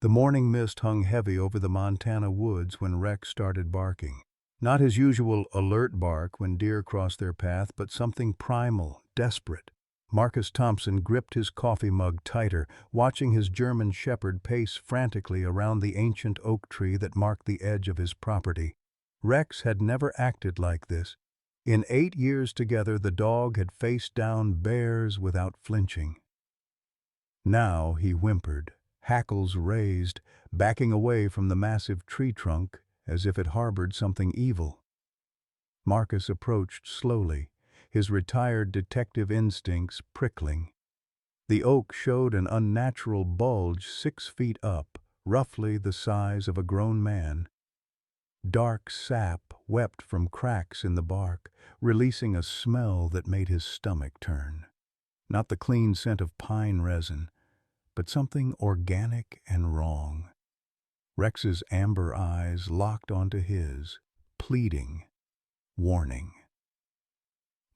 The morning mist hung heavy over the Montana woods when Rex started barking. Not his usual alert bark when deer crossed their path, but something primal, desperate. Marcus Thompson gripped his coffee mug tighter, watching his German shepherd pace frantically around the ancient oak tree that marked the edge of his property. Rex had never acted like this. In 8 years together, the dog had faced down bears without flinching. Now he whimpered, hackles raised, backing away from the massive tree trunk as if it harbored something evil. Marcus approached slowly, his retired detective instincts prickling. The oak showed an unnatural bulge 6 feet up, roughly the size of a grown man. Dark sap wept from cracks in the bark, releasing a smell that made his stomach turn. Not the clean scent of pine resin, but something organic and wrong. Rex's amber eyes locked onto his, pleading, warning.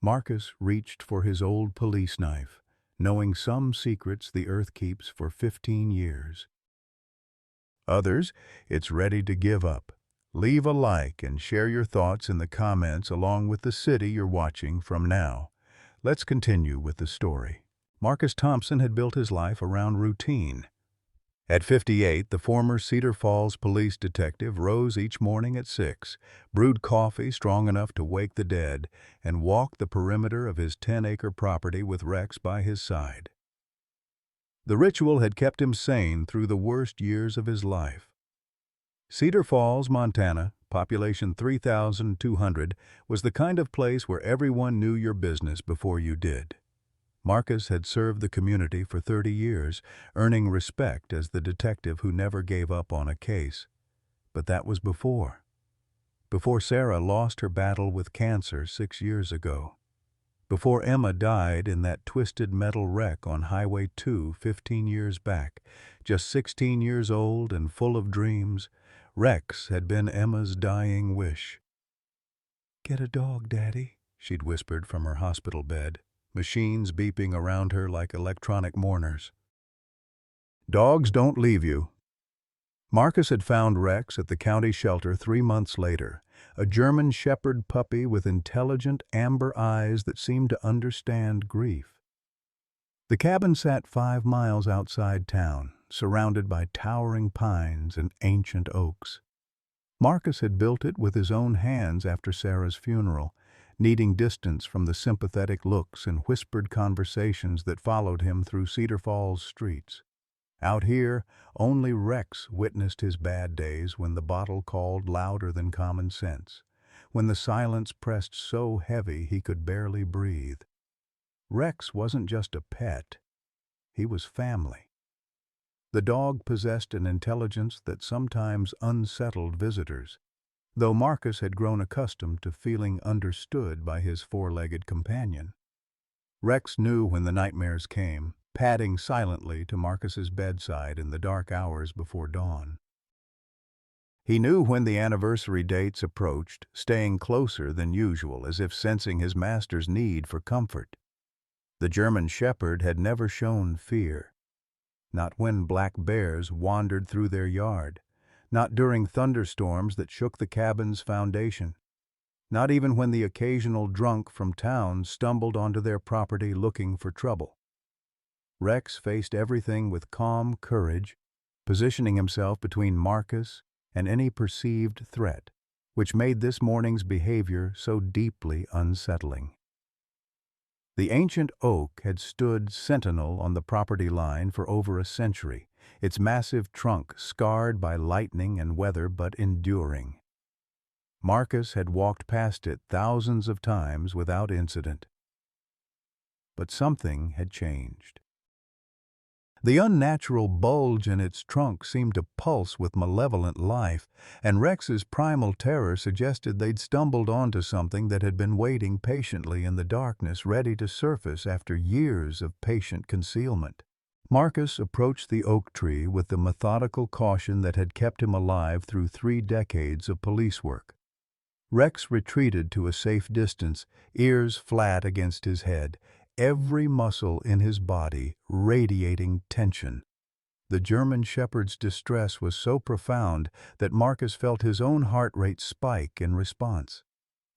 Marcus reached for his old police knife, knowing some secrets the earth keeps for 15 years. Others, it's ready to give up. Leave a like and share your thoughts in the comments along with the city you're watching from now. Let's continue with the story. Marcus Thompson had built his life around routine. At 58, the former Cedar Falls police detective rose each morning at 6, brewed coffee strong enough to wake the dead, and walked the perimeter of his 10-acre property with Rex by his side. The ritual had kept him sane through the worst years of his life. Cedar Falls, Montana, population 3,200, was the kind of place where everyone knew your business before you did. Marcus had served the community for 30 years, earning respect as the detective who never gave up on a case. But that was before Sarah lost her battle with cancer 6 years ago. Before Emma died in that twisted metal wreck on Highway 2 15 years back. Just 16 years old and full of dreams, Rex had been Emma's dying wish. "Get a dog, Daddy," she'd whispered from her hospital bed, machines beeping around her like electronic mourners. Dogs don't leave you. Marcus had found Rex at the county shelter 3 months later, a German shepherd puppy with intelligent amber eyes that seemed to understand grief. The cabin sat 5 miles outside town, surrounded by towering pines and ancient oaks. Marcus had built it with his own hands after Sarah's funeral, needing distance from the sympathetic looks and whispered conversations that followed him through Cedar Falls streets. Out here, only Rex witnessed his bad days when the bottle called louder than common sense, when the silence pressed so heavy he could barely breathe. Rex wasn't just a pet, he was family. The dog possessed an intelligence that sometimes unsettled visitors, though Marcus had grown accustomed to feeling understood by his 4-legged companion. Rex knew when the nightmares came, padding silently to Marcus's bedside in the dark hours before dawn. He knew when the anniversary dates approached, staying closer than usual as if sensing his master's need for comfort. The German shepherd had never shown fear. Not when black bears wandered through their yard. Not during thunderstorms that shook the cabin's foundation. Not even when the occasional drunk from town stumbled onto their property looking for trouble. Rex faced everything with calm courage, positioning himself between Marcus and any perceived threat, which made this morning's behavior so deeply unsettling. The ancient oak had stood sentinel on the property line for over a century, its massive trunk scarred by lightning and weather but enduring. Marcus had walked past it thousands of times without incident. But something had changed. The unnatural bulge in its trunk seemed to pulse with malevolent life, and Rex's primal terror suggested they'd stumbled onto something that had been waiting patiently in the darkness, ready to surface after years of patient concealment. Marcus approached the oak tree with the methodical caution that had kept him alive through 3 decades of police work. Rex retreated to a safe distance, ears flat against his head, every muscle in his body radiating tension. The German shepherd's distress was so profound that Marcus felt his own heart rate spike in response.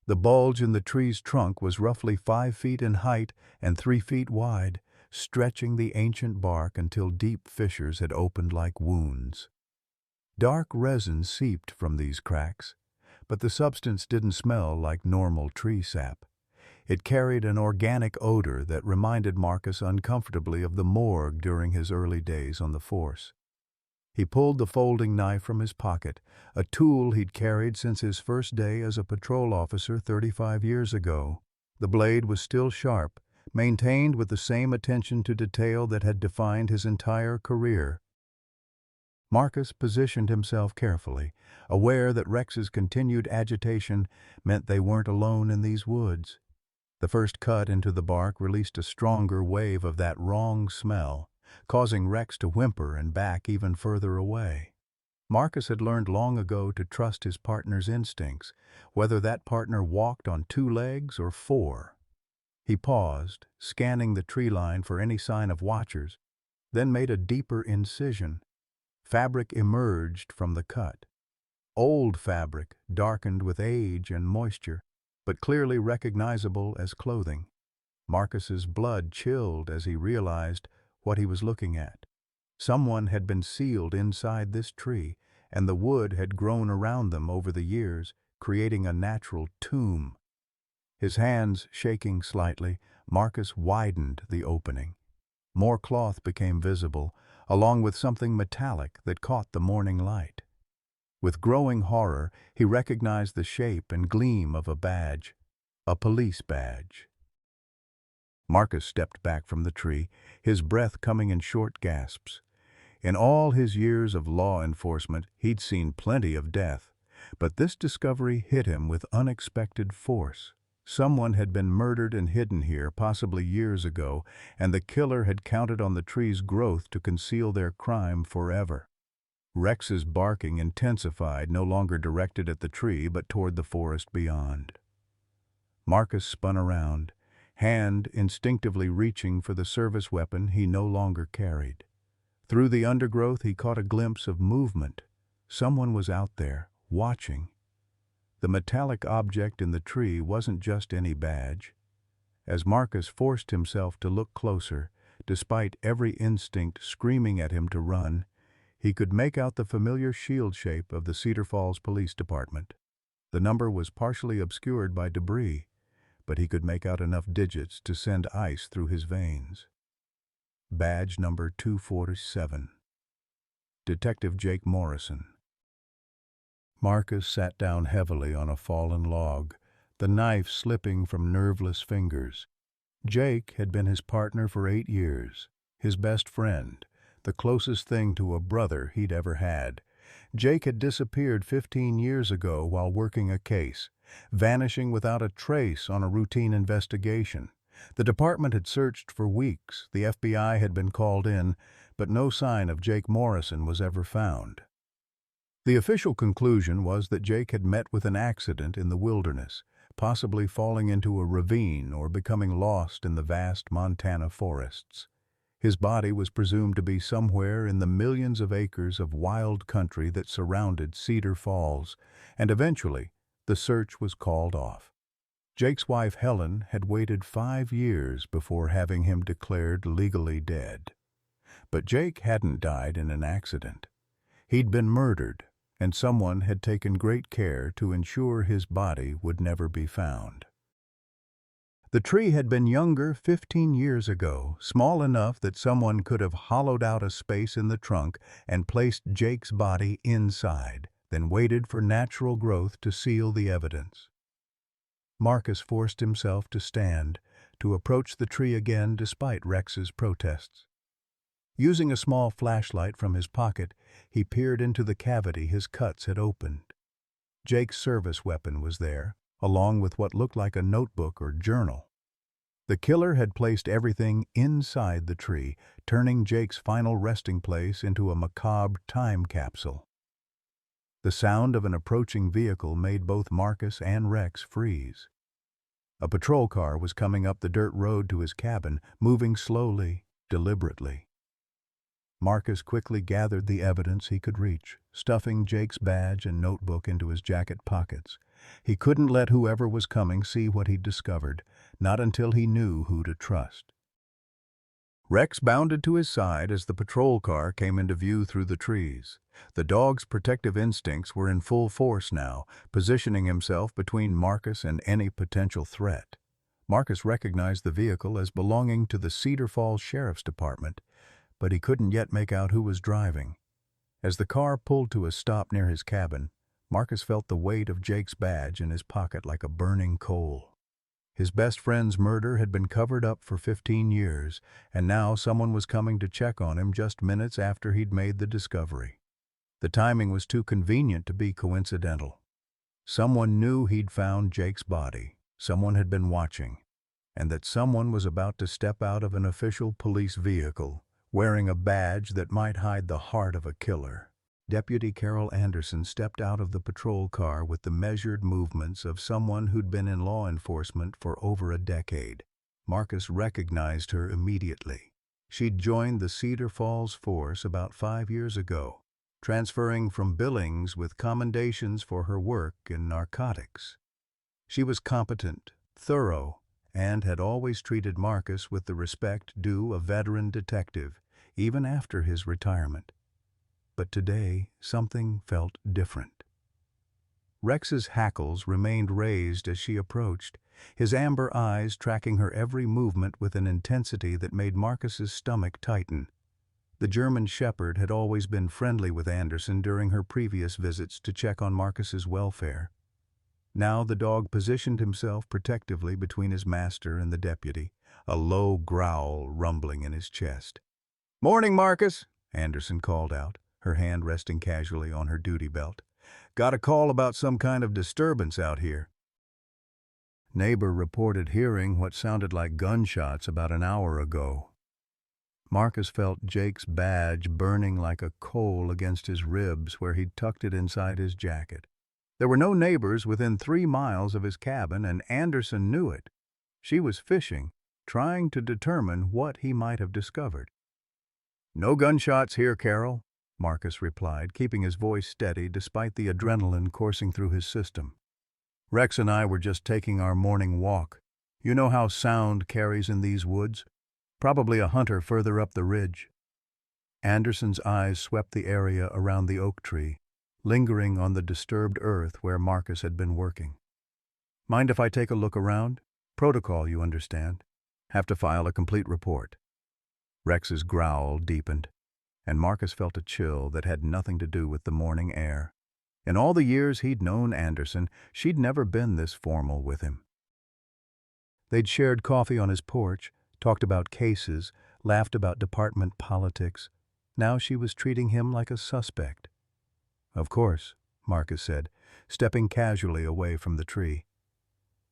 The bulge in the tree's trunk was roughly 5 feet in height and 3 feet wide, stretching the ancient bark until deep fissures had opened like wounds. Dark resin seeped from these cracks, but the substance didn't smell like normal tree sap. It carried an organic odor that reminded Marcus uncomfortably of the morgue during his early days on the force. He pulled the folding knife from his pocket, a tool he'd carried since his first day as a patrol officer 35 years ago. The blade was still sharp, maintained with the same attention to detail that had defined his entire career. Marcus positioned himself carefully, aware that Rex's continued agitation meant they weren't alone in these woods. The first cut into the bark released a stronger wave of that wrong smell, causing Rex to whimper and back even further away. Marcus had learned long ago to trust his partner's instincts, whether that partner walked on 2 legs or 4. He paused, scanning the tree line for any sign of watchers, then made a deeper incision. Fabric emerged from the cut. Old fabric, darkened with age and moisture, but clearly recognizable as clothing. Marcus's blood chilled as he realized what he was looking at. Someone had been sealed inside this tree, and the wood had grown around them over the years, creating a natural tomb. His hands shaking slightly, Marcus widened the opening. More cloth became visible, along with something metallic that caught the morning light. With growing horror, he recognized the shape and gleam of a badge, a police badge. Marcus stepped back from the tree, his breath coming in short gasps. In all his years of law enforcement, he'd seen plenty of death, but this discovery hit him with unexpected force. Someone had been murdered and hidden here, possibly years ago, and the killer had counted on the tree's growth to conceal their crime forever. Rex's barking intensified, no longer directed at the tree but toward the forest beyond. Marcus spun around, hand instinctively reaching for the service weapon he no longer carried. Through the undergrowth he caught a glimpse of movement. Someone was out there, watching. The metallic object in the tree wasn't just any badge. As Marcus forced himself to look closer, despite every instinct screaming at him to run, he could make out the familiar shield shape of the Cedar Falls Police Department. The number was partially obscured by debris, but he could make out enough digits to send ice through his veins. Badge number 247. Detective Jake Morrison. Marcus sat down heavily on a fallen log, the knife slipping from nerveless fingers. Jake had been his partner for 8 years, his best friend, the closest thing to a brother he'd ever had. Jake had disappeared 15 years ago while working a case, vanishing without a trace on a routine investigation. The department had searched for weeks, the FBI had been called in, but no sign of Jake Morrison was ever found. The official conclusion was that Jake had met with an accident in the wilderness, possibly falling into a ravine or becoming lost in the vast Montana forests. His body was presumed to be somewhere in the millions of acres of wild country that surrounded Cedar Falls, and eventually the search was called off. Jake's wife Helen had waited 5 years before having him declared legally dead. But Jake hadn't died in an accident. He'd been murdered, and someone had taken great care to ensure his body would never be found. The tree had been younger 15 years ago, small enough that someone could have hollowed out a space in the trunk and placed Jake's body inside, then waited for natural growth to seal the evidence. Marcus forced himself to stand, to approach the tree again despite Rex's protests. Using a small flashlight from his pocket, he peered into the cavity his cuts had opened. Jake's service weapon was there, along with what looked like a notebook or journal. The killer had placed everything inside the tree, turning Jake's final resting place into a macabre time capsule. The sound of an approaching vehicle made both Marcus and Rex freeze. A patrol car was coming up the dirt road to his cabin, moving slowly, deliberately. Marcus quickly gathered the evidence he could reach, stuffing Jake's badge and notebook into his jacket pockets. He couldn't let whoever was coming see what he'd discovered, not until he knew who to trust. Rex bounded to his side as the patrol car came into view through the trees. The dog's protective instincts were in full force now, positioning himself between Marcus and any potential threat. Marcus recognized the vehicle as belonging to the Cedar Falls Sheriff's Department, but he couldn't yet make out who was driving. As the car pulled to a stop near his cabin, Marcus felt the weight of Jake's badge in his pocket like a burning coal. His best friend's murder had been covered up for 15 years, and now someone was coming to check on him just minutes after he'd made the discovery. The timing was too convenient to be coincidental. Someone knew he'd found Jake's body, someone had been watching, and that someone was about to step out of an official police vehicle, wearing a badge that might hide the heart of a killer. Deputy Carol Anderson stepped out of the patrol car with the measured movements of someone who'd been in law enforcement for over a decade. Marcus recognized her immediately. She'd joined the Cedar Falls force about 5 years ago, transferring from Billings with commendations for her work in narcotics. She was competent, thorough, and had always treated Marcus with the respect due a veteran detective, even after his retirement. But today, something felt different. Rex's hackles remained raised as she approached, his amber eyes tracking her every movement with an intensity that made Marcus's stomach tighten. The German Shepherd had always been friendly with Anderson during her previous visits to check on Marcus's welfare. Now the dog positioned himself protectively between his master and the deputy, a low growl rumbling in his chest. "Morning, Marcus," Anderson called out, her hand resting casually on her duty belt. "Got a call about some kind of disturbance out here." Neighbor reported hearing what sounded like gunshots about an hour ago. Marcus felt Jake's badge burning like a coal against his ribs where he'd tucked it inside his jacket. There were no neighbors within 3 miles of his cabin, and Anderson knew it. She was fishing, trying to determine what he might have discovered. "No gunshots here, Carol," Marcus replied, keeping his voice steady despite the adrenaline coursing through his system. "Rex and I were just taking our morning walk. You know how sound carries in these woods? Probably a hunter further up the ridge." Anderson's eyes swept the area around the oak tree, lingering on the disturbed earth where Marcus had been working. "Mind if I take a look around? Protocol, you understand. Have to file a complete report." Rex's growl deepened, and Marcus felt a chill that had nothing to do with the morning air. In all the years he'd known Anderson, she'd never been this formal with him. They'd shared coffee on his porch, talked about cases, laughed about department politics. Now she was treating him like a suspect. "Of course," Marcus said, stepping casually away from the tree.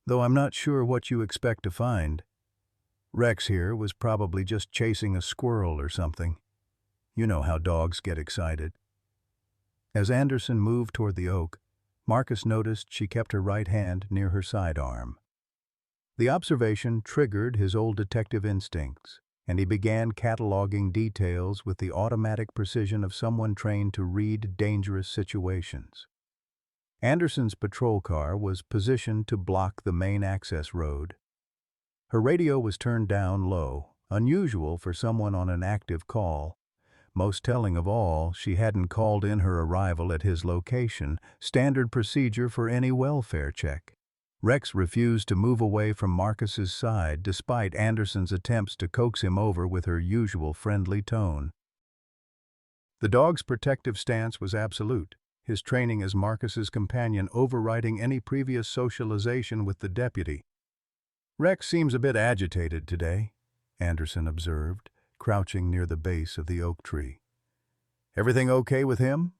"Though I'm not sure what you expect to find. Rex here was probably just chasing a squirrel or something. You know how dogs get excited." As Anderson moved toward the oak, Marcus noticed she kept her right hand near her sidearm. The observation triggered his old detective instincts, and he began cataloging details with the automatic precision of someone trained to read dangerous situations. Anderson's patrol car was positioned to block the main access road. Her radio was turned down low, unusual for someone on an active call. Most telling of all, she hadn't called in her arrival at his location, standard procedure for any welfare check. Rex refused to move away from Marcus's side despite Anderson's attempts to coax him over with her usual friendly tone. The dog's protective stance was absolute, his training as Marcus's companion overriding any previous socialization with the deputy. "Rex seems a bit agitated today," Anderson observed, crouching near the base of the oak tree. "Everything okay with him?"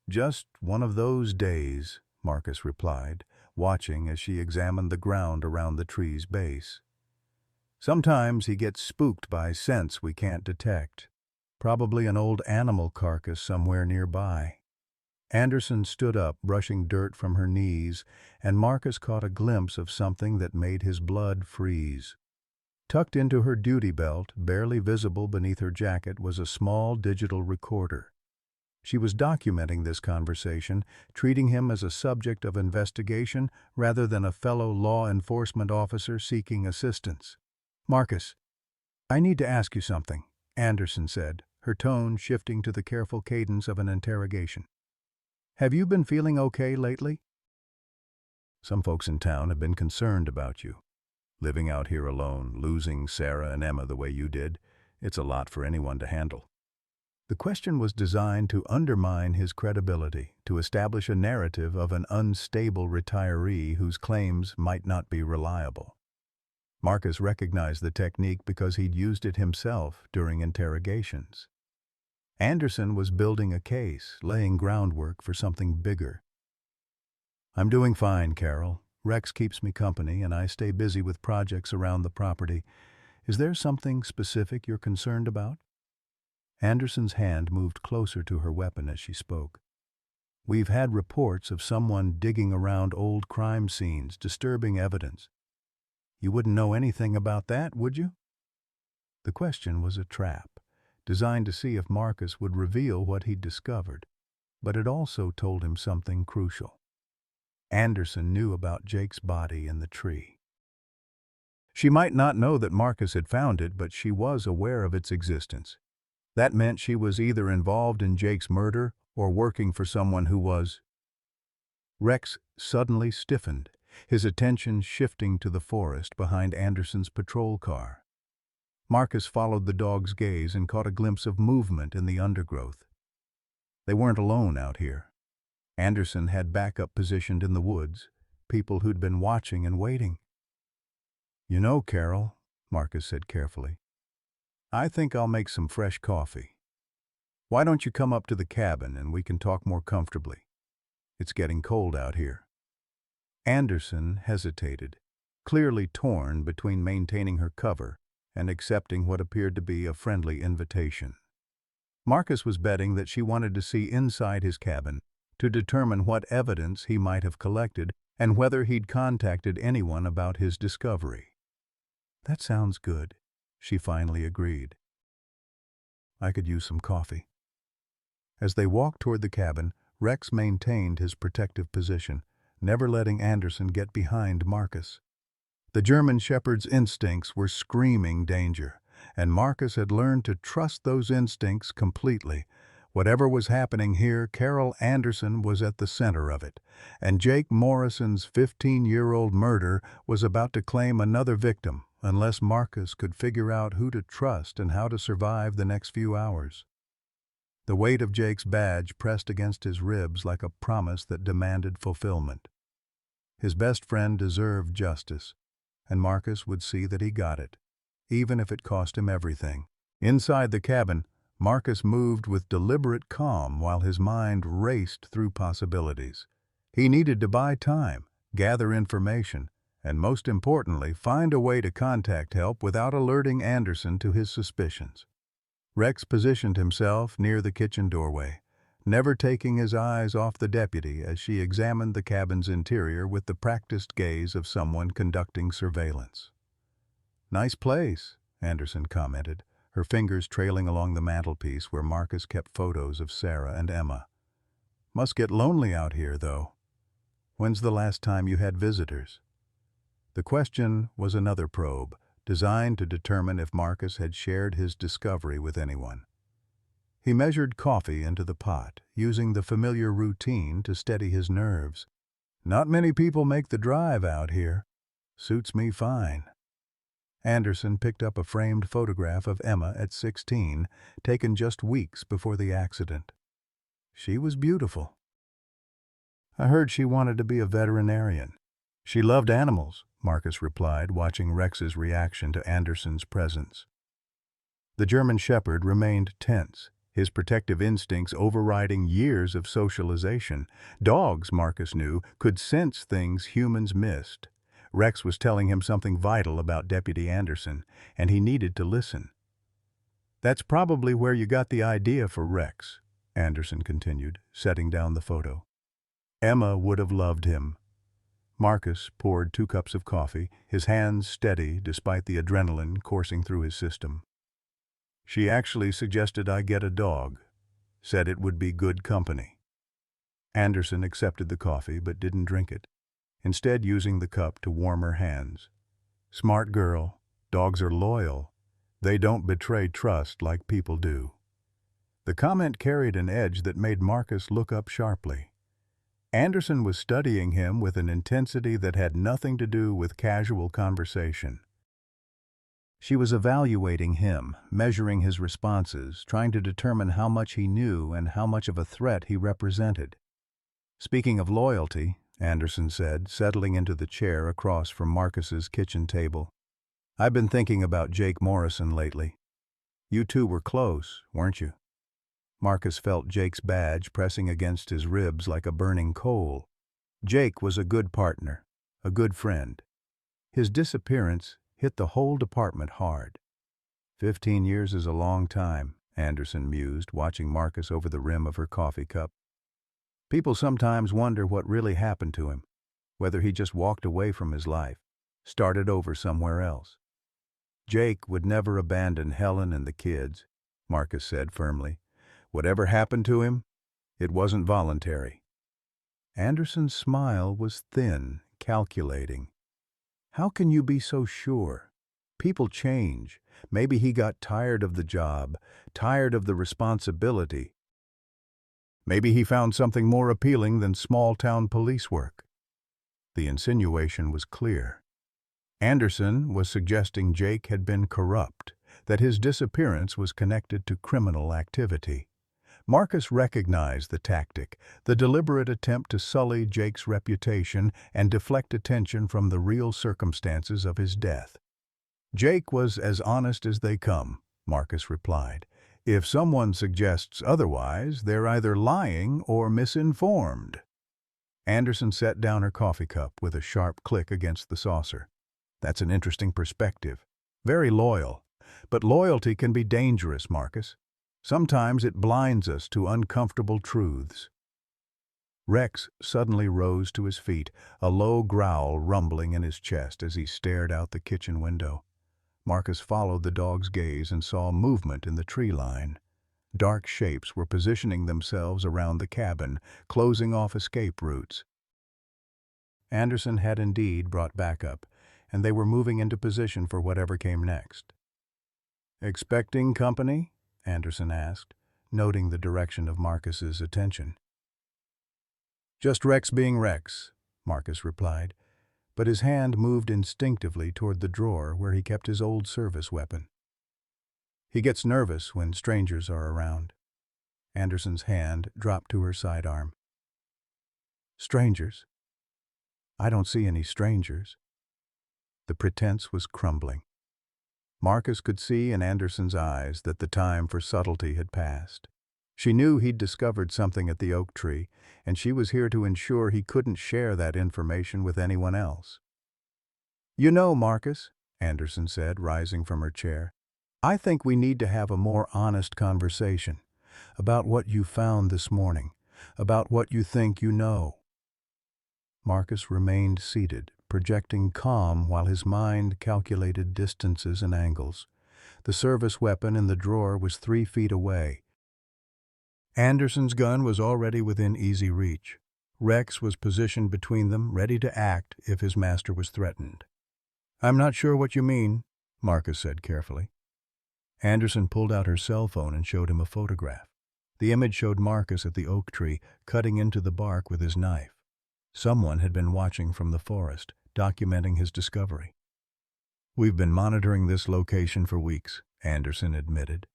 "Just one of those days," Marcus replied, watching as she examined the ground around the tree's base. "Sometimes he gets spooked by scents we can't detect. Probably an old animal carcass somewhere nearby." Anderson stood up, brushing dirt from her knees, and Marcus caught a glimpse of something that made his blood freeze. Tucked into her duty belt, barely visible beneath her jacket, was a small digital recorder. She was documenting this conversation, treating him as a subject of investigation rather than a fellow law enforcement officer seeking assistance. "Marcus, I need to ask you something," Anderson said, her tone shifting to the careful cadence of an interrogation. "Have you been feeling okay lately?" "Some folks in town have been concerned about you. Living out here alone, losing Sarah and Emma the way you did, it's a lot for anyone to handle." The question was designed to undermine his credibility, to establish a narrative of an unstable retiree whose claims might not be reliable. Marcus recognized the technique because he'd used it himself during interrogations. Anderson was building a case, laying groundwork for something bigger. "I'm doing fine, Carol. Rex keeps me company, and I stay busy with projects around the property. Is there something specific you're concerned about?" Anderson's hand moved closer to her weapon as she spoke. "We've had reports of someone digging around old crime scenes, disturbing evidence. You wouldn't know anything about that, would you?" The question was a trap, designed to see if Marcus would reveal what he'd discovered, but it also told him something crucial. Anderson knew about Jake's body in the tree. She might not know that Marcus had found it, but she was aware of its existence. That meant she was either involved in Jake's murder or working for someone who was. Rex suddenly stiffened, his attention shifting to the forest behind Anderson's patrol car. Marcus followed the dog's gaze and caught a glimpse of movement in the undergrowth. They weren't alone out here. Anderson had backup positioned in the woods, people who'd been watching and waiting. "You know, Carol," Marcus said carefully, "I think I'll make some fresh coffee. Why don't you come up to the cabin and we can talk more comfortably? It's getting cold out here." Anderson hesitated, clearly torn between maintaining her cover and accepting what appeared to be a friendly invitation. Marcus was betting that she wanted to see inside his cabin to determine what evidence he might have collected and whether he'd contacted anyone about his discovery. "That sounds good," she finally agreed. "I could use some coffee." As they walked toward the cabin, Rex maintained his protective position, never letting Anderson get behind Marcus. The German Shepherd's instincts were screaming danger, and Marcus had learned to trust those instincts completely. Whatever was happening here, Carol Anderson was at the center of it, and Jake Morrison's 15-year-old murder was about to claim another victim, unless Marcus could figure out who to trust and how to survive the next few hours. The weight of Jake's badge pressed against his ribs like a promise that demanded fulfillment. His best friend deserved justice, and Marcus would see that he got it, even if it cost him everything. Inside the cabin, Marcus moved with deliberate calm while his mind raced through possibilities. He needed to buy time, gather information, and most importantly, find a way to contact help without alerting Anderson to his suspicions. Rex positioned himself near the kitchen doorway, never taking his eyes off the deputy as she examined the cabin's interior with the practiced gaze of someone conducting surveillance. "Nice place," Anderson commented, her fingers trailing along the mantelpiece where Marcus kept photos of Sarah and Emma. "Must get lonely out here, though. When's the last time you had visitors?" The question was another probe, designed to determine if Marcus had shared his discovery with anyone. He measured coffee into the pot, using the familiar routine to steady his nerves. "Not many people make the drive out here. Suits me fine." Anderson picked up a framed photograph of Emma at 16, taken just weeks before the accident. "She was beautiful. I heard she wanted to be a veterinarian." "She loved animals," Marcus replied, watching Rex's reaction to Anderson's presence. The German Shepherd remained tense, his protective instincts overriding years of socialization. Dogs, Marcus knew, could sense things humans missed. Rex was telling him something vital about Deputy Anderson, and he needed to listen. "That's probably where you got the idea for Rex," Anderson continued, setting down the photo. "Emma would have loved him." Marcus poured 2 cups of coffee, his hands steady despite the adrenaline coursing through his system. She actually suggested I get a dog, said it would be good company. Anderson accepted the coffee but didn't drink it, instead using the cup to warm her hands. Smart girl, dogs are loyal. They don't betray trust like people do. The comment carried an edge that made Marcus look up sharply. Anderson was studying him with an intensity that had nothing to do with casual conversation. She was evaluating him, measuring his responses, trying to determine how much he knew and how much of a threat he represented. Speaking of loyalty, Anderson said, settling into the chair across from Marcus's kitchen table, I've been thinking about Jake Morrison lately. You two were close, weren't you? Marcus felt Jake's badge pressing against his ribs like a burning coal. Jake was a good partner, a good friend. His disappearance hit the whole department hard. 15 years is a long time, Anderson mused, watching Marcus over the rim of her coffee cup. People sometimes wonder what really happened to him, whether he just walked away from his life, started over somewhere else. Jake would never abandon Helen and the kids, Marcus said firmly. Whatever happened to him, it wasn't voluntary. Anderson's smile was thin, calculating. How can you be so sure? People change. Maybe he got tired of the job, tired of the responsibility. Maybe he found something more appealing than small-town police work. The insinuation was clear. Anderson was suggesting Jake had been corrupt, that his disappearance was connected to criminal activity. Marcus recognized the tactic, the deliberate attempt to sully Jake's reputation and deflect attention from the real circumstances of his death. Jake was as honest as they come, Marcus replied. If someone suggests otherwise, they're either lying or misinformed. Anderson set down her coffee cup with a sharp click against the saucer. That's an interesting perspective. Very loyal. But loyalty can be dangerous, Marcus. Sometimes it blinds us to uncomfortable truths. Rex suddenly rose to his feet, a low growl rumbling in his chest as he stared out the kitchen window. Marcus followed the dog's gaze and saw movement in the tree line. Dark shapes were positioning themselves around the cabin, closing off escape routes. Anderson had indeed brought backup, and they were moving into position for whatever came next. "Expecting company?" Anderson asked, noting the direction of Marcus's attention. "Just Rex being Rex," Marcus replied, but his hand moved instinctively toward the drawer where he kept his old service weapon. "He gets nervous when strangers are around." Anderson's hand dropped to her sidearm. "Strangers? I don't see any strangers." The pretense was crumbling. Marcus could see in Anderson's eyes that the time for subtlety had passed. She knew he'd discovered something at the oak tree, and she was here to ensure he couldn't share that information with anyone else. "You know, Marcus," Anderson said, rising from her chair, "I think we need to have a more honest conversation about what you found this morning, about what you think you know." Marcus remained seated, projecting calm while his mind calculated distances and angles. The service weapon in the drawer was 3 feet away. Anderson's gun was already within easy reach. Rex was positioned between them, ready to act if his master was threatened. "I'm not sure what you mean," Marcus said carefully. Anderson pulled out her cell phone and showed him a photograph. The image showed Marcus at the oak tree, cutting into the bark with his knife. Someone had been watching from the forest, documenting his discovery. "We've been monitoring this location for weeks," Anderson admitted.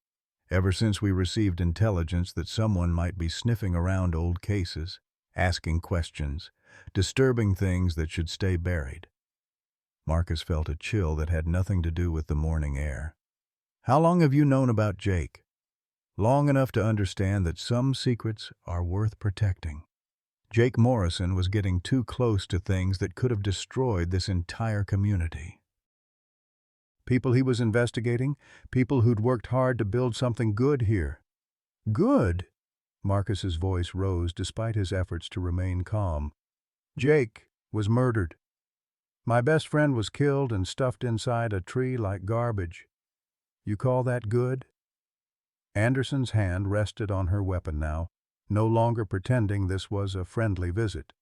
"Ever since we received intelligence that someone might be sniffing around old cases, asking questions, disturbing things that should stay buried." Marcus felt a chill that had nothing to do with the morning air. "How long have you known about Jake?" "Long enough to understand that some secrets are worth protecting. Jake Morrison was getting too close to things that could have destroyed this entire community." "People he was investigating? People who'd worked hard to build something good here?" "Good?" Marcus's voice rose despite his efforts to remain calm. "Jake was murdered. My best friend was killed and stuffed inside a tree like garbage. You call that good?" Anderson's hand rested on her weapon now, no longer pretending this was a friendly visit.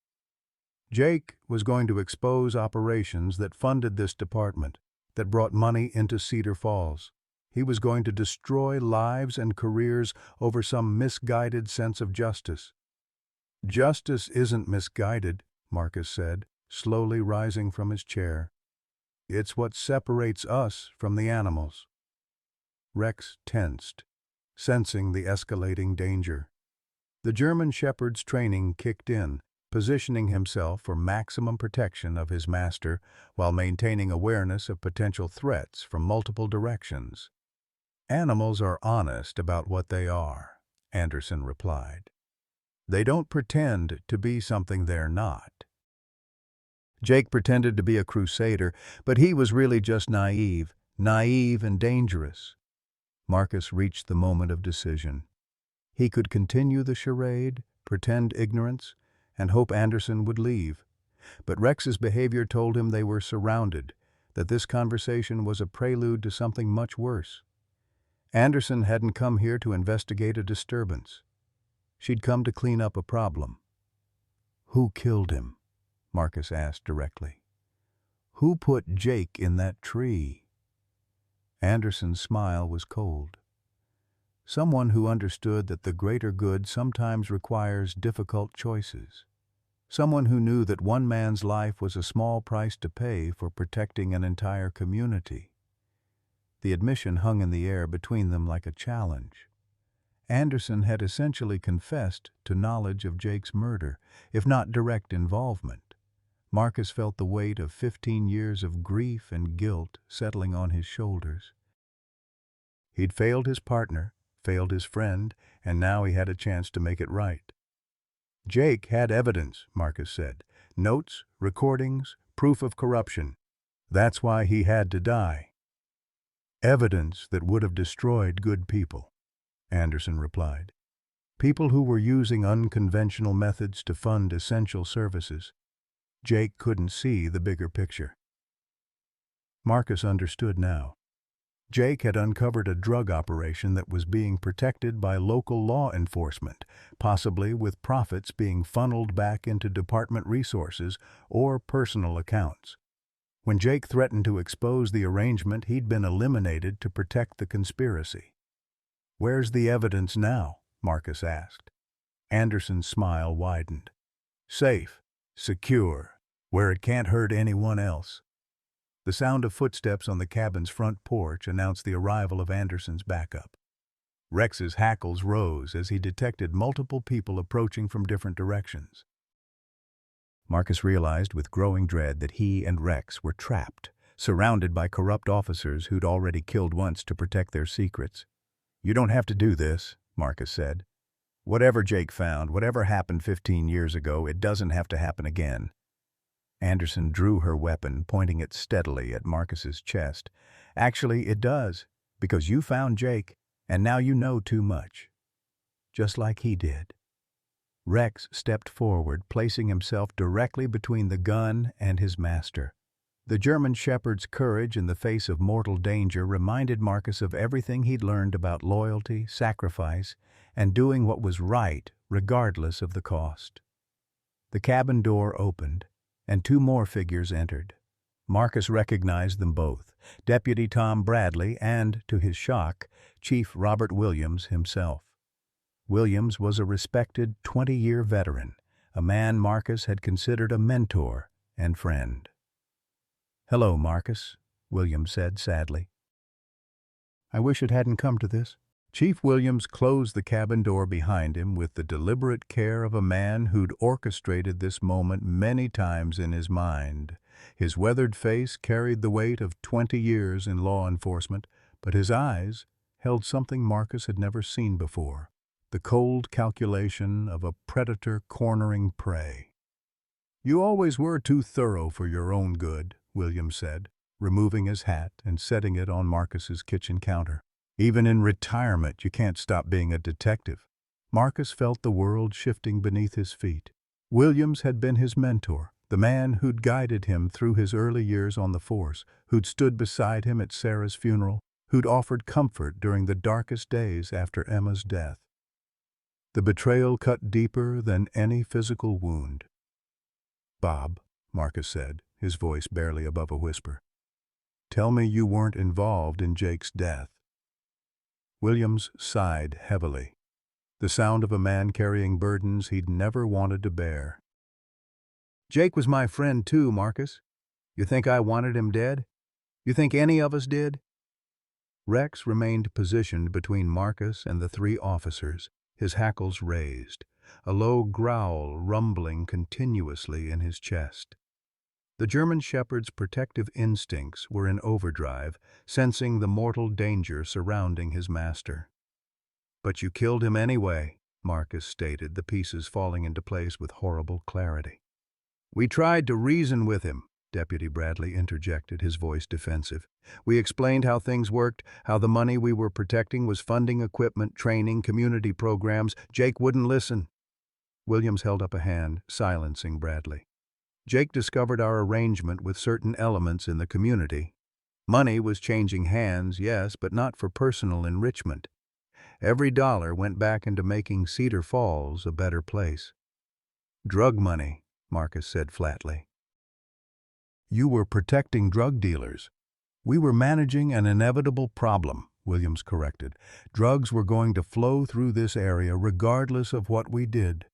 Jake was going to expose operations that funded this department, that brought money into Cedar Falls. He was going to destroy lives and careers over some misguided sense of justice. "Justice isn't misguided," Marcus said, slowly rising from his chair. "It's what separates us from the animals." Rex tensed, sensing the escalating danger. The German Shepherd's training kicked in, positioning himself for maximum protection of his master while maintaining awareness of potential threats from multiple directions. "Animals are honest about what they are," Anderson replied. "They don't pretend to be something they're not." Jake pretended to be a crusader, but he was really just naive and dangerous. Marcus reached the moment of decision. He could continue the charade, pretend ignorance, and hope Anderson would leave. But Rex's behavior told him they were surrounded, that this conversation was a prelude to something much worse. Anderson hadn't come here to investigate a disturbance. She'd come to clean up a problem. "Who killed him?" Marcus asked directly. "Who put Jake in that tree?" Anderson's smile was cold. Someone who understood that the greater good sometimes requires difficult choices. Someone who knew that one man's life was a small price to pay for protecting an entire community. The admission hung in the air between them like a challenge. Anderson had essentially confessed to knowledge of Jake's murder, if not direct involvement. Marcus felt the weight of 15 years of grief and guilt settling on his shoulders. He'd failed his partner, failed his friend, and now he had a chance to make it right. "Jake had evidence," Marcus said. "Notes, recordings, proof of corruption. That's why he had to die." "Evidence that would have destroyed good people," Anderson replied. "People who were using unconventional methods to fund essential services." Jake couldn't see the bigger picture. Marcus understood now. Jake had uncovered a drug operation that was being protected by local law enforcement, possibly with profits being funneled back into department resources or personal accounts. When Jake threatened to expose the arrangement, he'd been eliminated to protect the conspiracy. "Where's the evidence now?" Marcus asked. Anderson's smile widened. "Safe, secure, where it can't hurt anyone else." The sound of footsteps on the cabin's front porch announced the arrival of Anderson's backup. Rex's hackles rose as he detected multiple people approaching from different directions. Marcus realized with growing dread that he and Rex were trapped, surrounded by corrupt officers who'd already killed once to protect their secrets. "You don't have to do this," Marcus said. "Whatever Jake found, whatever happened 15 years ago, it doesn't have to happen again." Anderson drew her weapon, pointing it steadily at Marcus's chest. "Actually, it does, because you found Jake, and now you know too much. Just like he did." Rex stepped forward, placing himself directly between the gun and his master. The German Shepherd's courage in the face of mortal danger reminded Marcus of everything he'd learned about loyalty, sacrifice, and doing what was right, regardless of the cost. The cabin door opened, and two more figures entered. Marcus recognized them both, Deputy Tom Bradley and, to his shock, Chief Robert Williams himself. Williams was a respected 20-year veteran, a man Marcus had considered a mentor and friend. "Hello, Marcus," Williams said sadly. "I wish it hadn't come to this." Chief Williams closed the cabin door behind him with the deliberate care of a man who'd orchestrated this moment many times in his mind. His weathered face carried the weight of 20 years in law enforcement, but his eyes held something Marcus had never seen before, the cold calculation of a predator cornering prey. "You always were too thorough for your own good," Williams said, removing his hat and setting it on Marcus's kitchen counter. "Even in retirement, you can't stop being a detective." Marcus felt the world shifting beneath his feet. Williams had been his mentor, The man who'd guided him through his early years on the force, who'd stood beside him at Sarah's funeral, who'd offered comfort during the darkest days after Emma's death. The betrayal cut deeper than any physical wound. "Bob," Marcus said, his voice barely above a whisper, "tell me you weren't involved in Jake's death." Williams sighed heavily, the sound of a man carrying burdens he'd never wanted to bear. "Jake was my friend too, Marcus. You think I wanted him dead? You think any of us did?" Rex remained positioned between Marcus and the three officers, his hackles raised, a low growl rumbling continuously in his chest. The German shepherd's protective instincts were in overdrive, sensing the mortal danger surrounding his master. "But you killed him anyway," Marcus stated, the pieces falling into place with horrible clarity. "We tried to reason with him," Deputy Bradley interjected, his voice defensive. "We explained how things worked, how the money we were protecting was funding equipment, training, community programs. Jake wouldn't listen." Williams held up a hand, silencing Bradley. "Jake discovered our arrangement with certain elements in the community. Money was changing hands, yes, but not for personal enrichment. Every dollar went back into making Cedar Falls a better place." "Drug money," Marcus said flatly. "You were protecting drug dealers. We were managing an inevitable problem," Williams corrected. "Drugs were going to flow through this area regardless of what we did.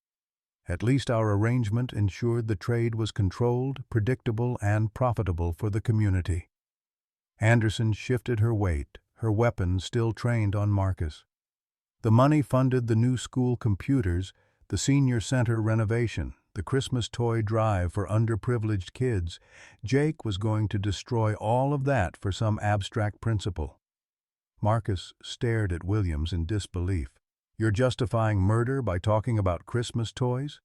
At least our arrangement ensured the trade was controlled, predictable, and profitable for the community." Anderson shifted her weight, her weapon still trained on Marcus. "The money funded the new school computers, the senior center renovation, the Christmas toy drive for underprivileged kids. Jake was going to destroy all of that for some abstract principle." Marcus stared at Williams in disbelief. "You're justifying murder by talking about Christmas toys?"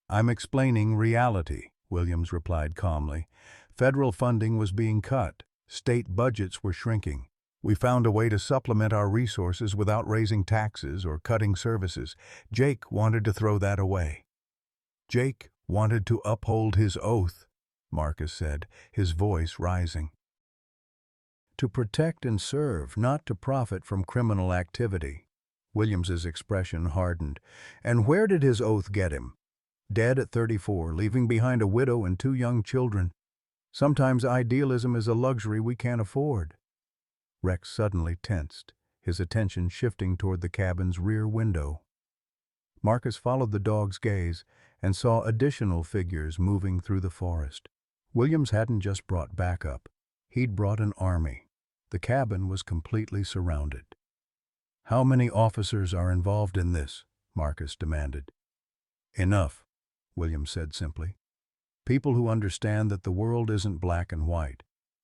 "I'm explaining reality," Williams replied calmly. "Federal funding was being cut. State budgets were shrinking. We found a way to supplement our resources without raising taxes or cutting services. Jake wanted to throw that away." "Jake wanted to uphold his oath," Marcus said, his voice rising. "To protect and serve, not to profit from criminal activity." Williams's expression hardened. "And where did his oath get him? Dead at 34, leaving behind a widow and 2 young children. Sometimes idealism is a luxury we can't afford." Rex suddenly tensed, his attention shifting toward the cabin's rear window. Marcus followed the dog's gaze and saw additional figures moving through the forest. Williams hadn't just brought backup. He'd brought an army. The cabin was completely surrounded. "How many officers are involved in this?" Marcus demanded. "Enough," Williams said simply. "People who understand that the world isn't black and white,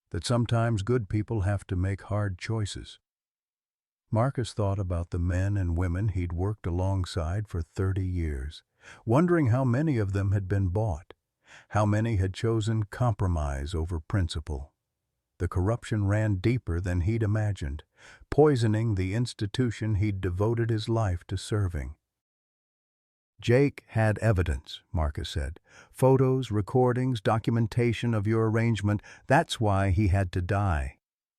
that sometimes good people have to make hard choices." Marcus thought about the men and women he'd worked alongside for 30 years, wondering how many of them had been bought, how many had chosen compromise over principle. The corruption ran deeper than he'd imagined, poisoning the institution he'd devoted his life to serving. "Jake had evidence," Marcus said. "Photos, recordings, documentation of your arrangement. That's why he had to die."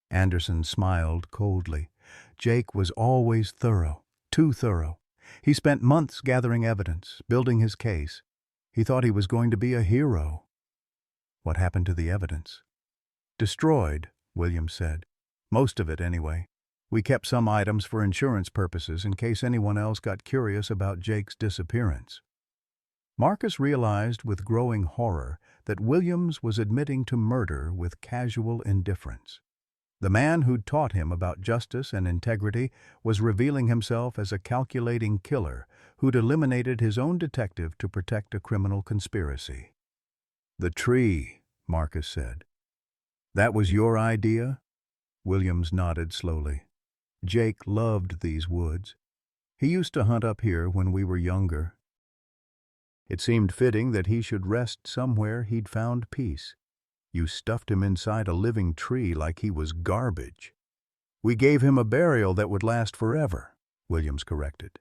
Anderson smiled coldly. "Jake was always thorough, too thorough. He spent months gathering evidence, building his case. He thought he was going to be a hero." "What happened to the evidence?" "Destroyed," Williams said. "Most of it, anyway. We kept some items for insurance purposes in case anyone else got curious about Jake's disappearance." Marcus realized with growing horror that Williams was admitting to murder with casual indifference. The man who'd taught him about justice and integrity was revealing himself as a calculating killer who'd eliminated his own detective to protect a criminal conspiracy. "The tree," Marcus said. "That was your idea?" Williams nodded slowly. "Jake loved these woods. He used to hunt up here when we were younger. It seemed fitting that he should rest somewhere he'd found peace. You stuffed him inside a living tree like he was garbage." "We gave him a burial that would last forever," Williams corrected.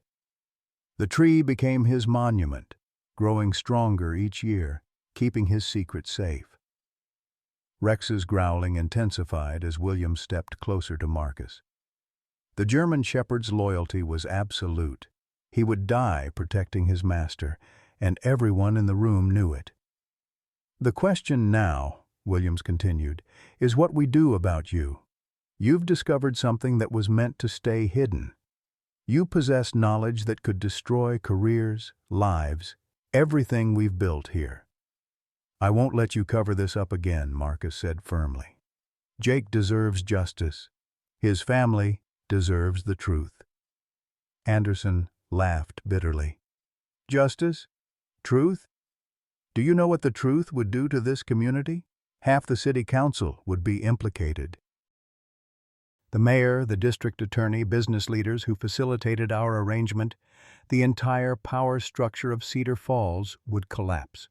"The tree became his monument, growing stronger each year. keeping his secret safe. Rex's growling intensified as William stepped closer to Marcus. The German shepherd's loyalty was absolute. He would die protecting his master, and everyone in the room knew it. "The question now," Williams continued, "is what we do about you. You've discovered something that was meant to stay hidden. You possess knowledge that could destroy careers, lives, everything we've built here." "I won't let you cover this up again," Marcus said firmly. "Jake deserves justice. His family deserves the truth." Anderson laughed bitterly. "Justice? Truth? Do you know what the truth would do to this community? Half the city council would be implicated. The mayor, the district attorney, business leaders who facilitated our arrangement, the entire power structure of Cedar Falls would collapse."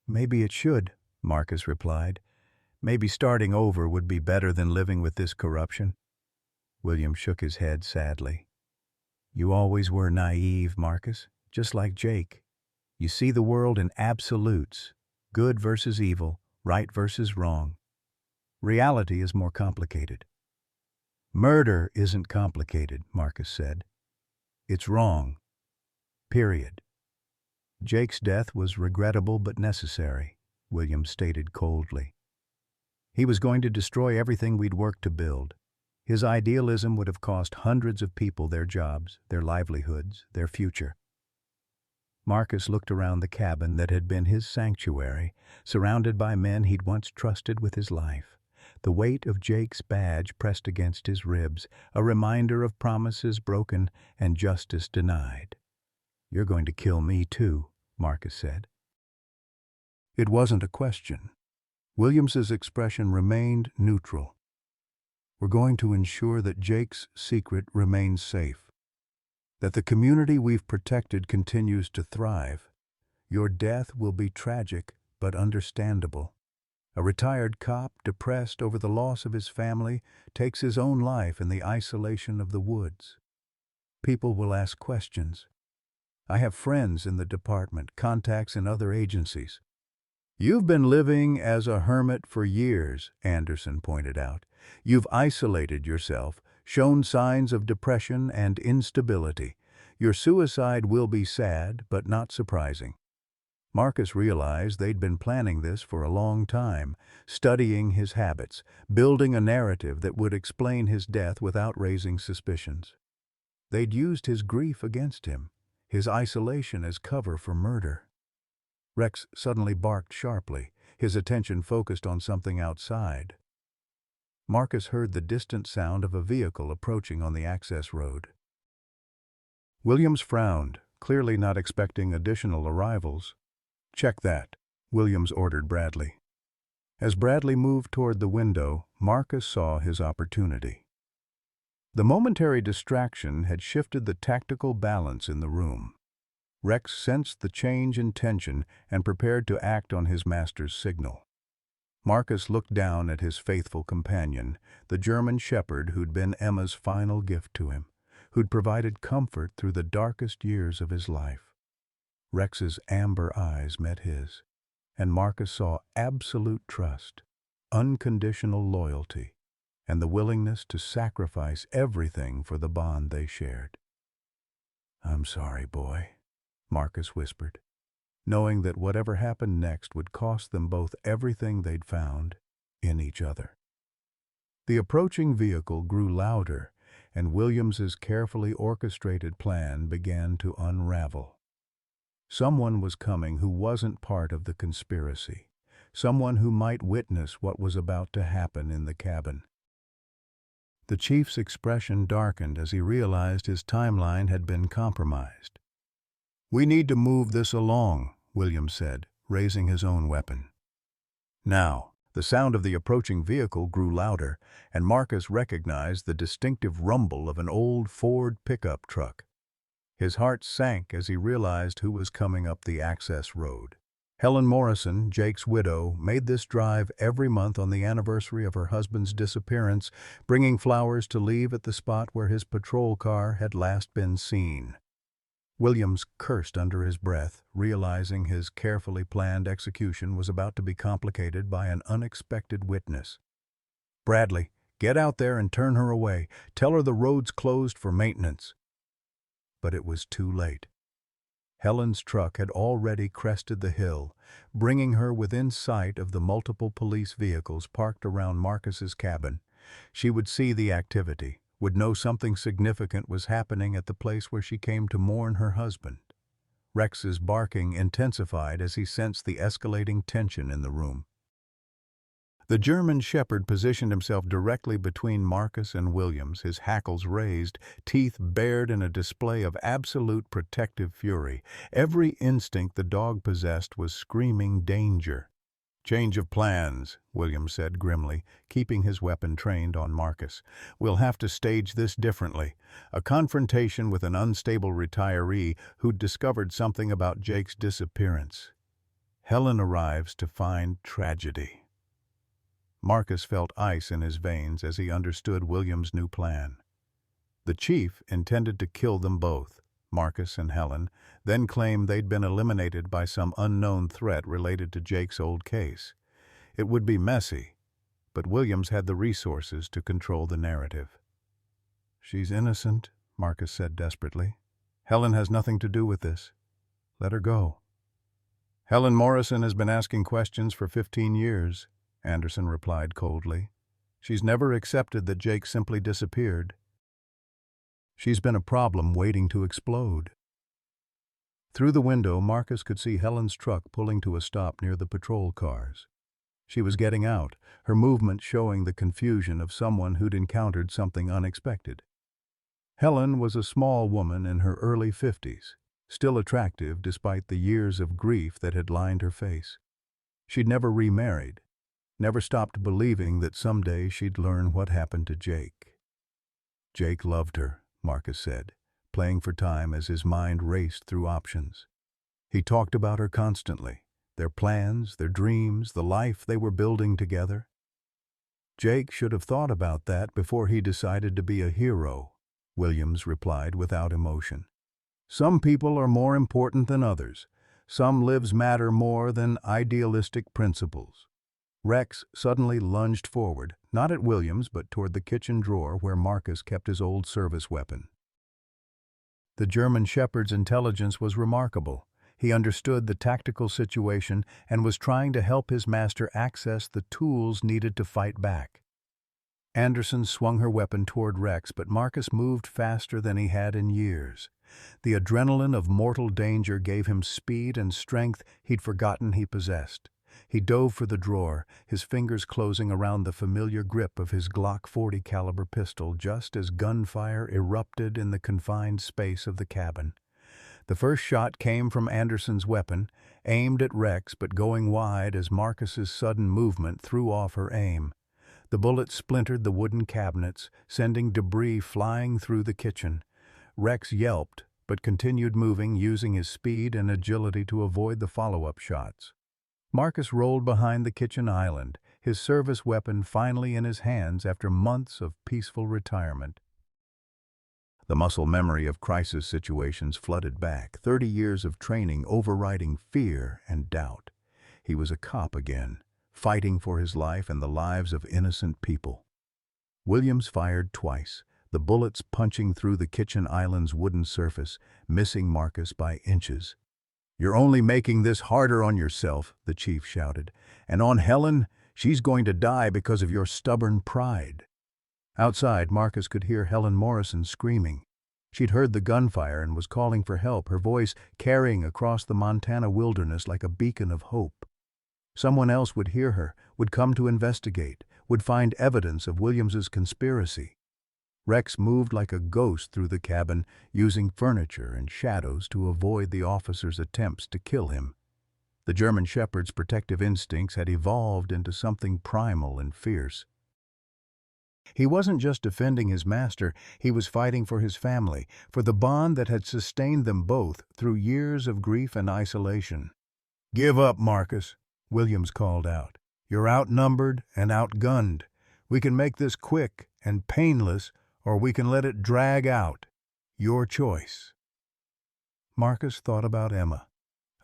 "Maybe it should," Marcus replied. "Maybe starting over would be better than living with this corruption." William shook his head sadly. "You always were naive, Marcus, just like Jake. You see the world in absolutes, good versus evil, right versus wrong. Reality is more complicated." "Murder isn't complicated," Marcus said. "It's wrong. Period." "Jake's death was regrettable but necessary," William stated coldly. "He was going to destroy everything we'd worked to build. His idealism would have cost hundreds of people their jobs, their livelihoods, their future." Marcus looked around the cabin that had been his sanctuary, surrounded by men he'd once trusted with his life. The weight of Jake's badge pressed against his ribs, a reminder of promises broken and justice denied. "You're going to kill me too," Marcus said. It wasn't a question. Williams's expression remained neutral. "We're going to ensure that Jake's secret remains safe, that the community we've protected continues to thrive. Your death will be tragic but understandable. A retired cop, depressed over the loss of his family, takes his own life in the isolation of the woods. People will ask questions. I have friends in the department, contacts in other agencies." "You've been living as a hermit for years," Anderson pointed out. "You've isolated yourself, shown signs of depression and instability. Your suicide will be sad, but not surprising." Marcus realized they'd been planning this for a long time, studying his habits, building a narrative that would explain his death without raising suspicions. They'd used his grief against him, his isolation as cover for murder. Rex suddenly barked sharply, his attention focused on something outside. Marcus heard the distant sound of a vehicle approaching on the access road. Williams frowned, clearly not expecting additional arrivals. "Check that," Williams ordered Bradley. As Bradley moved toward the window, Marcus saw his opportunity. The momentary distraction had shifted the tactical balance in the room. Rex sensed the change in tension and prepared to act on his master's signal. Marcus looked down at his faithful companion, the German shepherd who'd been Emma's final gift to him, who'd provided comfort through the darkest years of his life. Rex's amber eyes met his, and Marcus saw absolute trust, unconditional loyalty, and the willingness to sacrifice everything for the bond they shared. "I'm sorry, boy," Marcus whispered, knowing that whatever happened next would cost them both everything they'd found in each other. The approaching vehicle grew louder, and Williams's carefully orchestrated plan began to unravel. Someone was coming who wasn't part of the conspiracy, someone who might witness what was about to happen in the cabin. The chief's expression darkened as he realized his timeline had been compromised. "We need to move this along," Williams said, raising his own weapon. Now, the sound of the approaching vehicle grew louder, and Marcus recognized the distinctive rumble of an old Ford pickup truck. His heart sank as he realized who was coming up the access road. Helen Morrison, Jake's widow, made this drive every month on the anniversary of her husband's disappearance, bringing flowers to leave at the spot where his patrol car had last been seen. Williams cursed under his breath, realizing his carefully planned execution was about to be complicated by an unexpected witness. "Bradley, get out there and turn her away. Tell her the road's closed for maintenance." But it was too late. Helen's truck had already crested the hill, bringing her within sight of the multiple police vehicles parked around Marcus's cabin. She would see the activity, would know something significant was happening at the place where she came to mourn her husband. Rex's barking intensified as he sensed the escalating tension in the room. The German shepherd positioned himself directly between Marcus and Williams, his hackles raised, teeth bared in a display of absolute protective fury. Every instinct the dog possessed was screaming danger. "Change of plans," Williams said grimly, keeping his weapon trained on Marcus. "We'll have to stage this differently. A confrontation with an unstable retiree who'd discovered something about Jake's disappearance. Helen arrives to find tragedy." Marcus felt ice in his veins as he understood Williams' new plan. The chief intended to kill them both, Marcus and Helen, then claimed they'd been eliminated by some unknown threat related to Jake's old case. It would be messy, but Williams had the resources to control the narrative. "She's innocent," Marcus said desperately. "Helen has nothing to do with this. Let her go." "Helen Morrison has been asking questions for 15 years. Anderson replied coldly. "She's never accepted that Jake simply disappeared. She's been a problem waiting to explode." Through the window, Marcus could see Helen's truck pulling to a stop near the patrol cars. She was getting out, her movement showing the confusion of someone who'd encountered something unexpected. Helen was a small woman in her early 50s, still attractive despite the years of grief that had lined her face. She'd never remarried, never stopped believing that someday she'd learn what happened to Jake. "Jake loved her," Marcus said, playing for time as his mind raced through options. "He talked about her constantly, their plans, their dreams, the life they were building together. Jake should have thought about that before he decided to be a hero," Williams replied without emotion. "Some people are more important than others. Some lives matter more than idealistic principles." Rex suddenly lunged forward, not at Williams but toward the kitchen drawer where Marcus kept his old service weapon. The German shepherd's intelligence was remarkable. He understood the tactical situation and was trying to help his master access the tools needed to fight back. Anderson swung her weapon toward Rex, but Marcus moved faster than he had in years. The adrenaline of mortal danger gave him speed and strength he'd forgotten he possessed. He dove for the drawer, his fingers closing around the familiar grip of his Glock 40 caliber pistol just as gunfire erupted in the confined space of the cabin. The first shot came from Anderson's weapon, aimed at Rex but going wide as Marcus's sudden movement threw off her aim. The bullet splintered the wooden cabinets, sending debris flying through the kitchen. Rex yelped but continued moving, using his speed and agility to avoid the follow-up shots. Marcus rolled behind the kitchen island, his service weapon finally in his hands after months of peaceful retirement. The muscle memory of crisis situations flooded back, 30 years of training overriding fear and doubt. He was a cop again, fighting for his life and the lives of innocent people. Williams fired twice, the bullets punching through the kitchen island's wooden surface, missing Marcus by inches. "You're only making this harder on yourself," the chief shouted. "And on Helen, she's going to die because of your stubborn pride." Outside, Marcus could hear Helen Morrison screaming. She'd heard the gunfire and was calling for help, her voice carrying across the Montana wilderness like a beacon of hope. Someone else would hear her, would come to investigate, would find evidence of Williams's conspiracy. Rex moved like a ghost through the cabin, using furniture and shadows to avoid the officer's attempts to kill him. The German shepherd's protective instincts had evolved into something primal and fierce. He wasn't just defending his master, he was fighting for his family, for the bond that had sustained them both through years of grief and isolation. "Give up, Marcus," Williams called out. "You're outnumbered and outgunned. We can make this quick and painless, or we can let it drag out. Your choice." Marcus thought about Emma,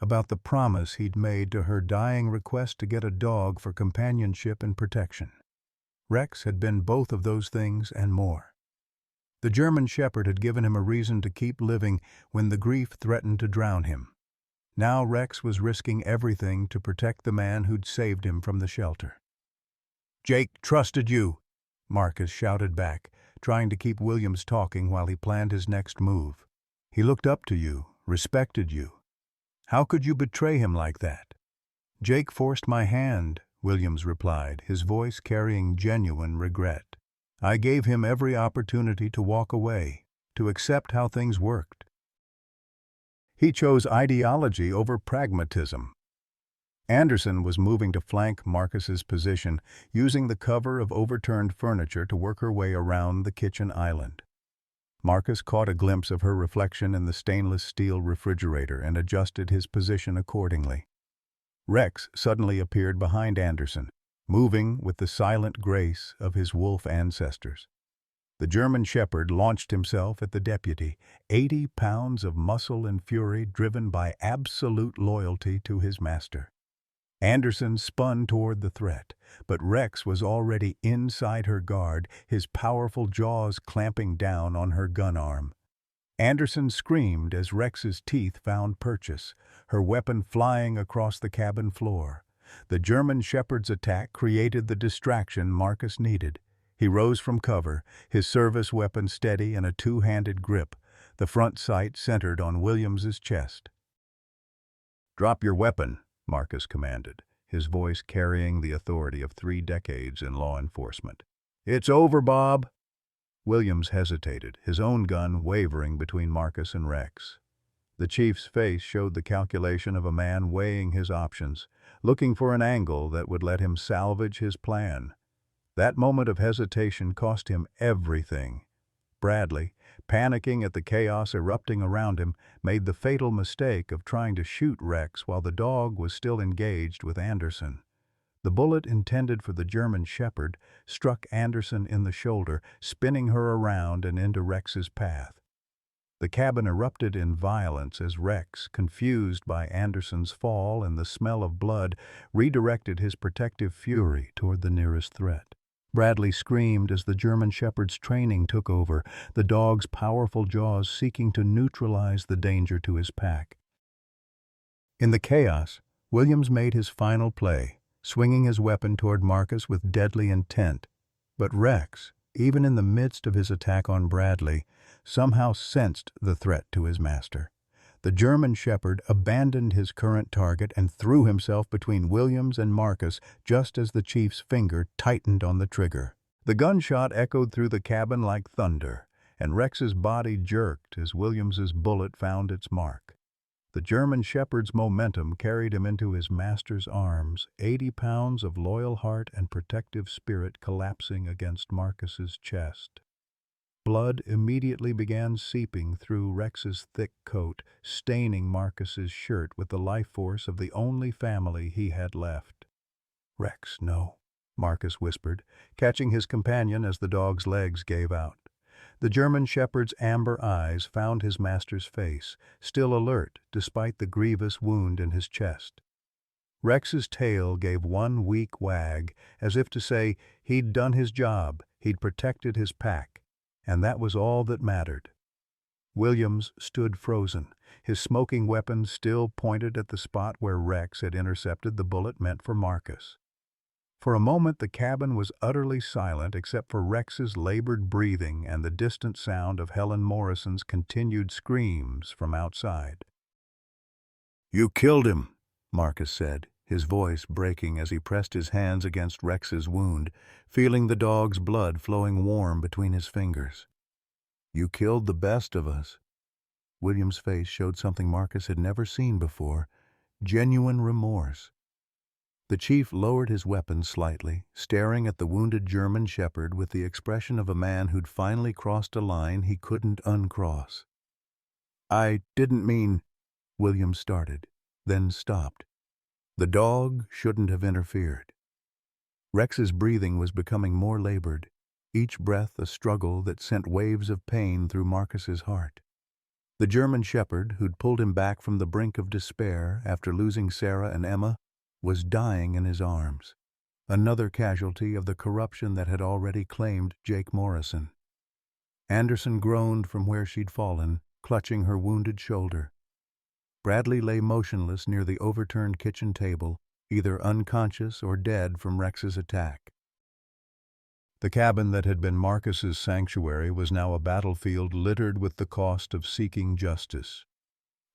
about the promise he'd made to her dying request to get a dog for companionship and protection. Rex had been both of those things and more. The German Shepherd had given him a reason to keep living when the grief threatened to drown him. Now Rex was risking everything to protect the man who'd saved him from the shelter. "Jake trusted you," Marcus shouted back, trying to keep Williams talking while he planned his next move. "He looked up to you, respected you. How could you betray him like that?" "Jake forced my hand," Williams replied, his voice carrying genuine regret. "I gave him every opportunity to walk away, to accept how things worked. He chose ideology over pragmatism." Anderson was moving to flank Marcus's position, using the cover of overturned furniture to work her way around the kitchen island. Marcus caught a glimpse of her reflection in the stainless steel refrigerator and adjusted his position accordingly. Rex suddenly appeared behind Anderson, moving with the silent grace of his wolf ancestors. The German Shepherd launched himself at the deputy, 80 pounds of muscle and fury driven by absolute loyalty to his master. Anderson spun toward the threat, but Rex was already inside her guard, his powerful jaws clamping down on her gun arm. Anderson screamed as Rex's teeth found purchase, her weapon flying across the cabin floor. The German Shepherd's attack created the distraction Marcus needed. He rose from cover, his service weapon steady in a two-handed grip, the front sight centered on Williams's chest. "Drop your weapon," Marcus commanded, his voice carrying the authority of 3 decades in law enforcement. "It's over, Bob." Williams hesitated, his own gun wavering between Marcus and Rex. The chief's face showed the calculation of a man weighing his options, looking for an angle that would let him salvage his plan. That moment of hesitation cost him everything. Bradley, panicking at the chaos erupting around him, made the fatal mistake of trying to shoot Rex while the dog was still engaged with Anderson. The bullet intended for the German Shepherd struck Anderson in the shoulder, spinning her around and into Rex's path. The cabin erupted in violence as Rex, confused by Anderson's fall and the smell of blood, redirected his protective fury toward the nearest threat. Bradley screamed as the German Shepherd's training took over, the dog's powerful jaws seeking to neutralize the danger to his pack. In the chaos, Williams made his final play, swinging his weapon toward Marcus with deadly intent. But Rex, even in the midst of his attack on Bradley, somehow sensed the threat to his master. The German Shepherd abandoned his current target and threw himself between Williams and Marcus just as the chief's finger tightened on the trigger. The gunshot echoed through the cabin like thunder, and Rex's body jerked as Williams's bullet found its mark. The German Shepherd's momentum carried him into his master's arms, 80 pounds of loyal heart and protective spirit collapsing against Marcus's chest. Blood immediately began seeping through Rex's thick coat, staining Marcus's shirt with the life force of the only family he had left. "Rex, no," Marcus whispered, catching his companion as the dog's legs gave out. The German Shepherd's amber eyes found his master's face, still alert despite the grievous wound in his chest. Rex's tail gave one weak wag, as if to say he'd done his job, he'd protected his pack. And that was all that mattered. Williams stood frozen, his smoking weapon still pointed at the spot where Rex had intercepted the bullet meant for Marcus. For a moment the cabin was utterly silent except for Rex's labored breathing and the distant sound of Helen Morrison's continued screams from outside. "You killed him," Marcus said, his voice breaking as he pressed his hands against Rex's wound, feeling the dog's blood flowing warm between his fingers. "You killed the best of us." William's face showed something Marcus had never seen before, genuine remorse. The chief lowered his weapon slightly, staring at the wounded German Shepherd with the expression of a man who'd finally crossed a line he couldn't uncross. "I didn't mean—" Williams started, then stopped. The dog shouldn't have interfered. Rex's breathing was becoming more labored, each breath a struggle that sent waves of pain through Marcus's heart. The German shepherd, who'd pulled him back from the brink of despair after losing Sarah and Emma, was dying in his arms. Another casualty of the corruption that had already claimed Jake Morrison. Anderson groaned from where she'd fallen, clutching her wounded shoulder. Bradley lay motionless near the overturned kitchen table, either unconscious or dead from Rex's attack. The cabin that had been Marcus's sanctuary was now a battlefield littered with the cost of seeking justice.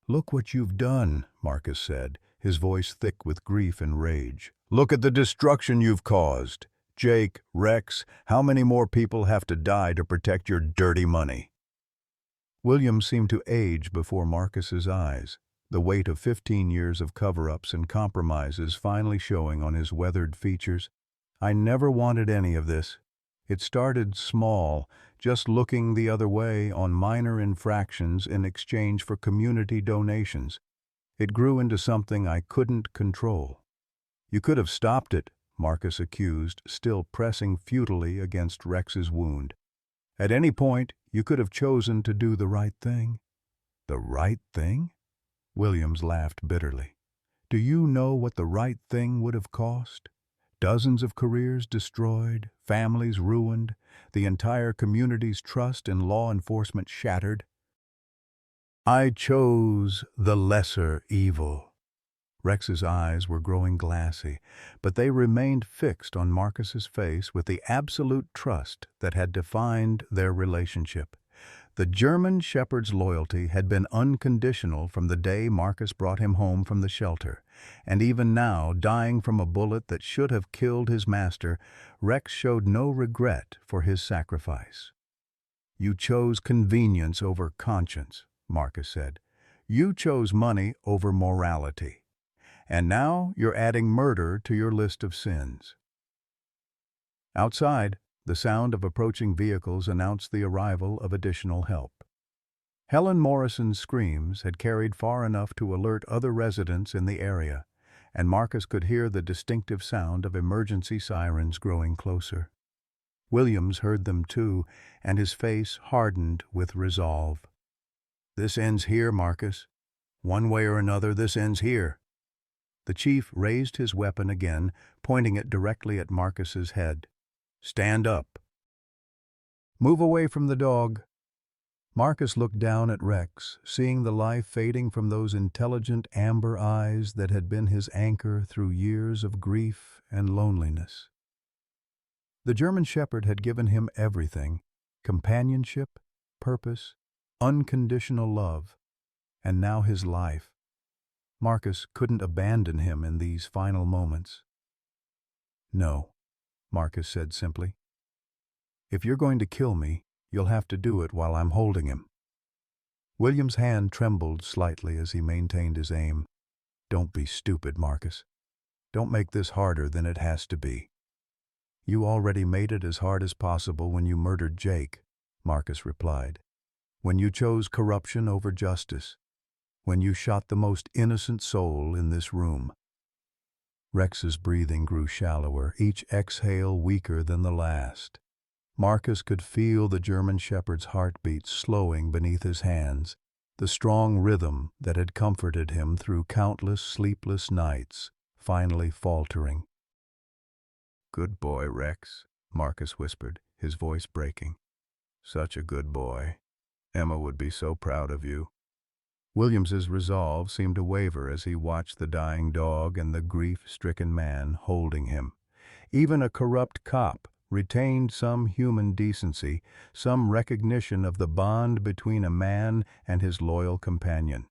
"Look what you've done," Marcus said, his voice thick with grief and rage. "Look at the destruction you've caused. Jake, Rex, how many more people have to die to protect your dirty money?" William seemed to age before Marcus's eyes, the weight of 15 years of cover-ups and compromises finally showing on his weathered features. "I never wanted any of this. It started small, just looking the other way on minor infractions in exchange for community donations. It grew into something I couldn't control." "You could have stopped it," Marcus accused, still pressing futilely against Rex's wound. "At any point, you could have chosen to do the right thing." "The right thing?" Williams laughed bitterly. "Do you know what the right thing would have cost? Dozens of careers destroyed, families ruined, the entire community's trust in law enforcement shattered. I chose the lesser evil." Rex's eyes were growing glassy, but they remained fixed on Marcus's face with the absolute trust that had defined their relationship. The German shepherd's loyalty had been unconditional from the day Marcus brought him home from the shelter, and even now, dying from a bullet that should have killed his master, Rex showed no regret for his sacrifice. "You chose convenience over conscience," Marcus said. "You chose money over morality. And now you're adding murder to your list of sins." Outside, the sound of approaching vehicles announced the arrival of additional help. Helen Morrison's screams had carried far enough to alert other residents in the area, and Marcus could hear the distinctive sound of emergency sirens growing closer. Williams heard them too, and his face hardened with resolve. "This ends here, Marcus. One way or another, this ends here." The chief raised his weapon again, pointing it directly at Marcus's head. "Stand up." "Move away from the dog." Marcus looked down at Rex, seeing the life fading from those intelligent amber eyes that had been his anchor through years of grief and loneliness. The German shepherd had given him everything: companionship, purpose, unconditional love, and now his life. Marcus couldn't abandon him in these final moments. "No," Marcus said simply. "If you're going to kill me, you'll have to do it while I'm holding him." William's hand trembled slightly as he maintained his aim. "Don't be stupid, Marcus. Don't make this harder than it has to be." "You already made it as hard as possible when you murdered Jake," Marcus replied. "When you chose corruption over justice. When you shot the most innocent soul in this room." Rex's breathing grew shallower, each exhale weaker than the last. Marcus could feel the German shepherd's heartbeat slowing beneath his hands, the strong rhythm that had comforted him through countless sleepless nights, finally faltering. "Good boy, Rex," Marcus whispered, his voice breaking. "Such a good boy. Emma would be so proud of you." Williams's resolve seemed to waver as he watched the dying dog and the grief-stricken man holding him. Even a corrupt cop retained some human decency, some recognition of the bond between a man and his loyal companion.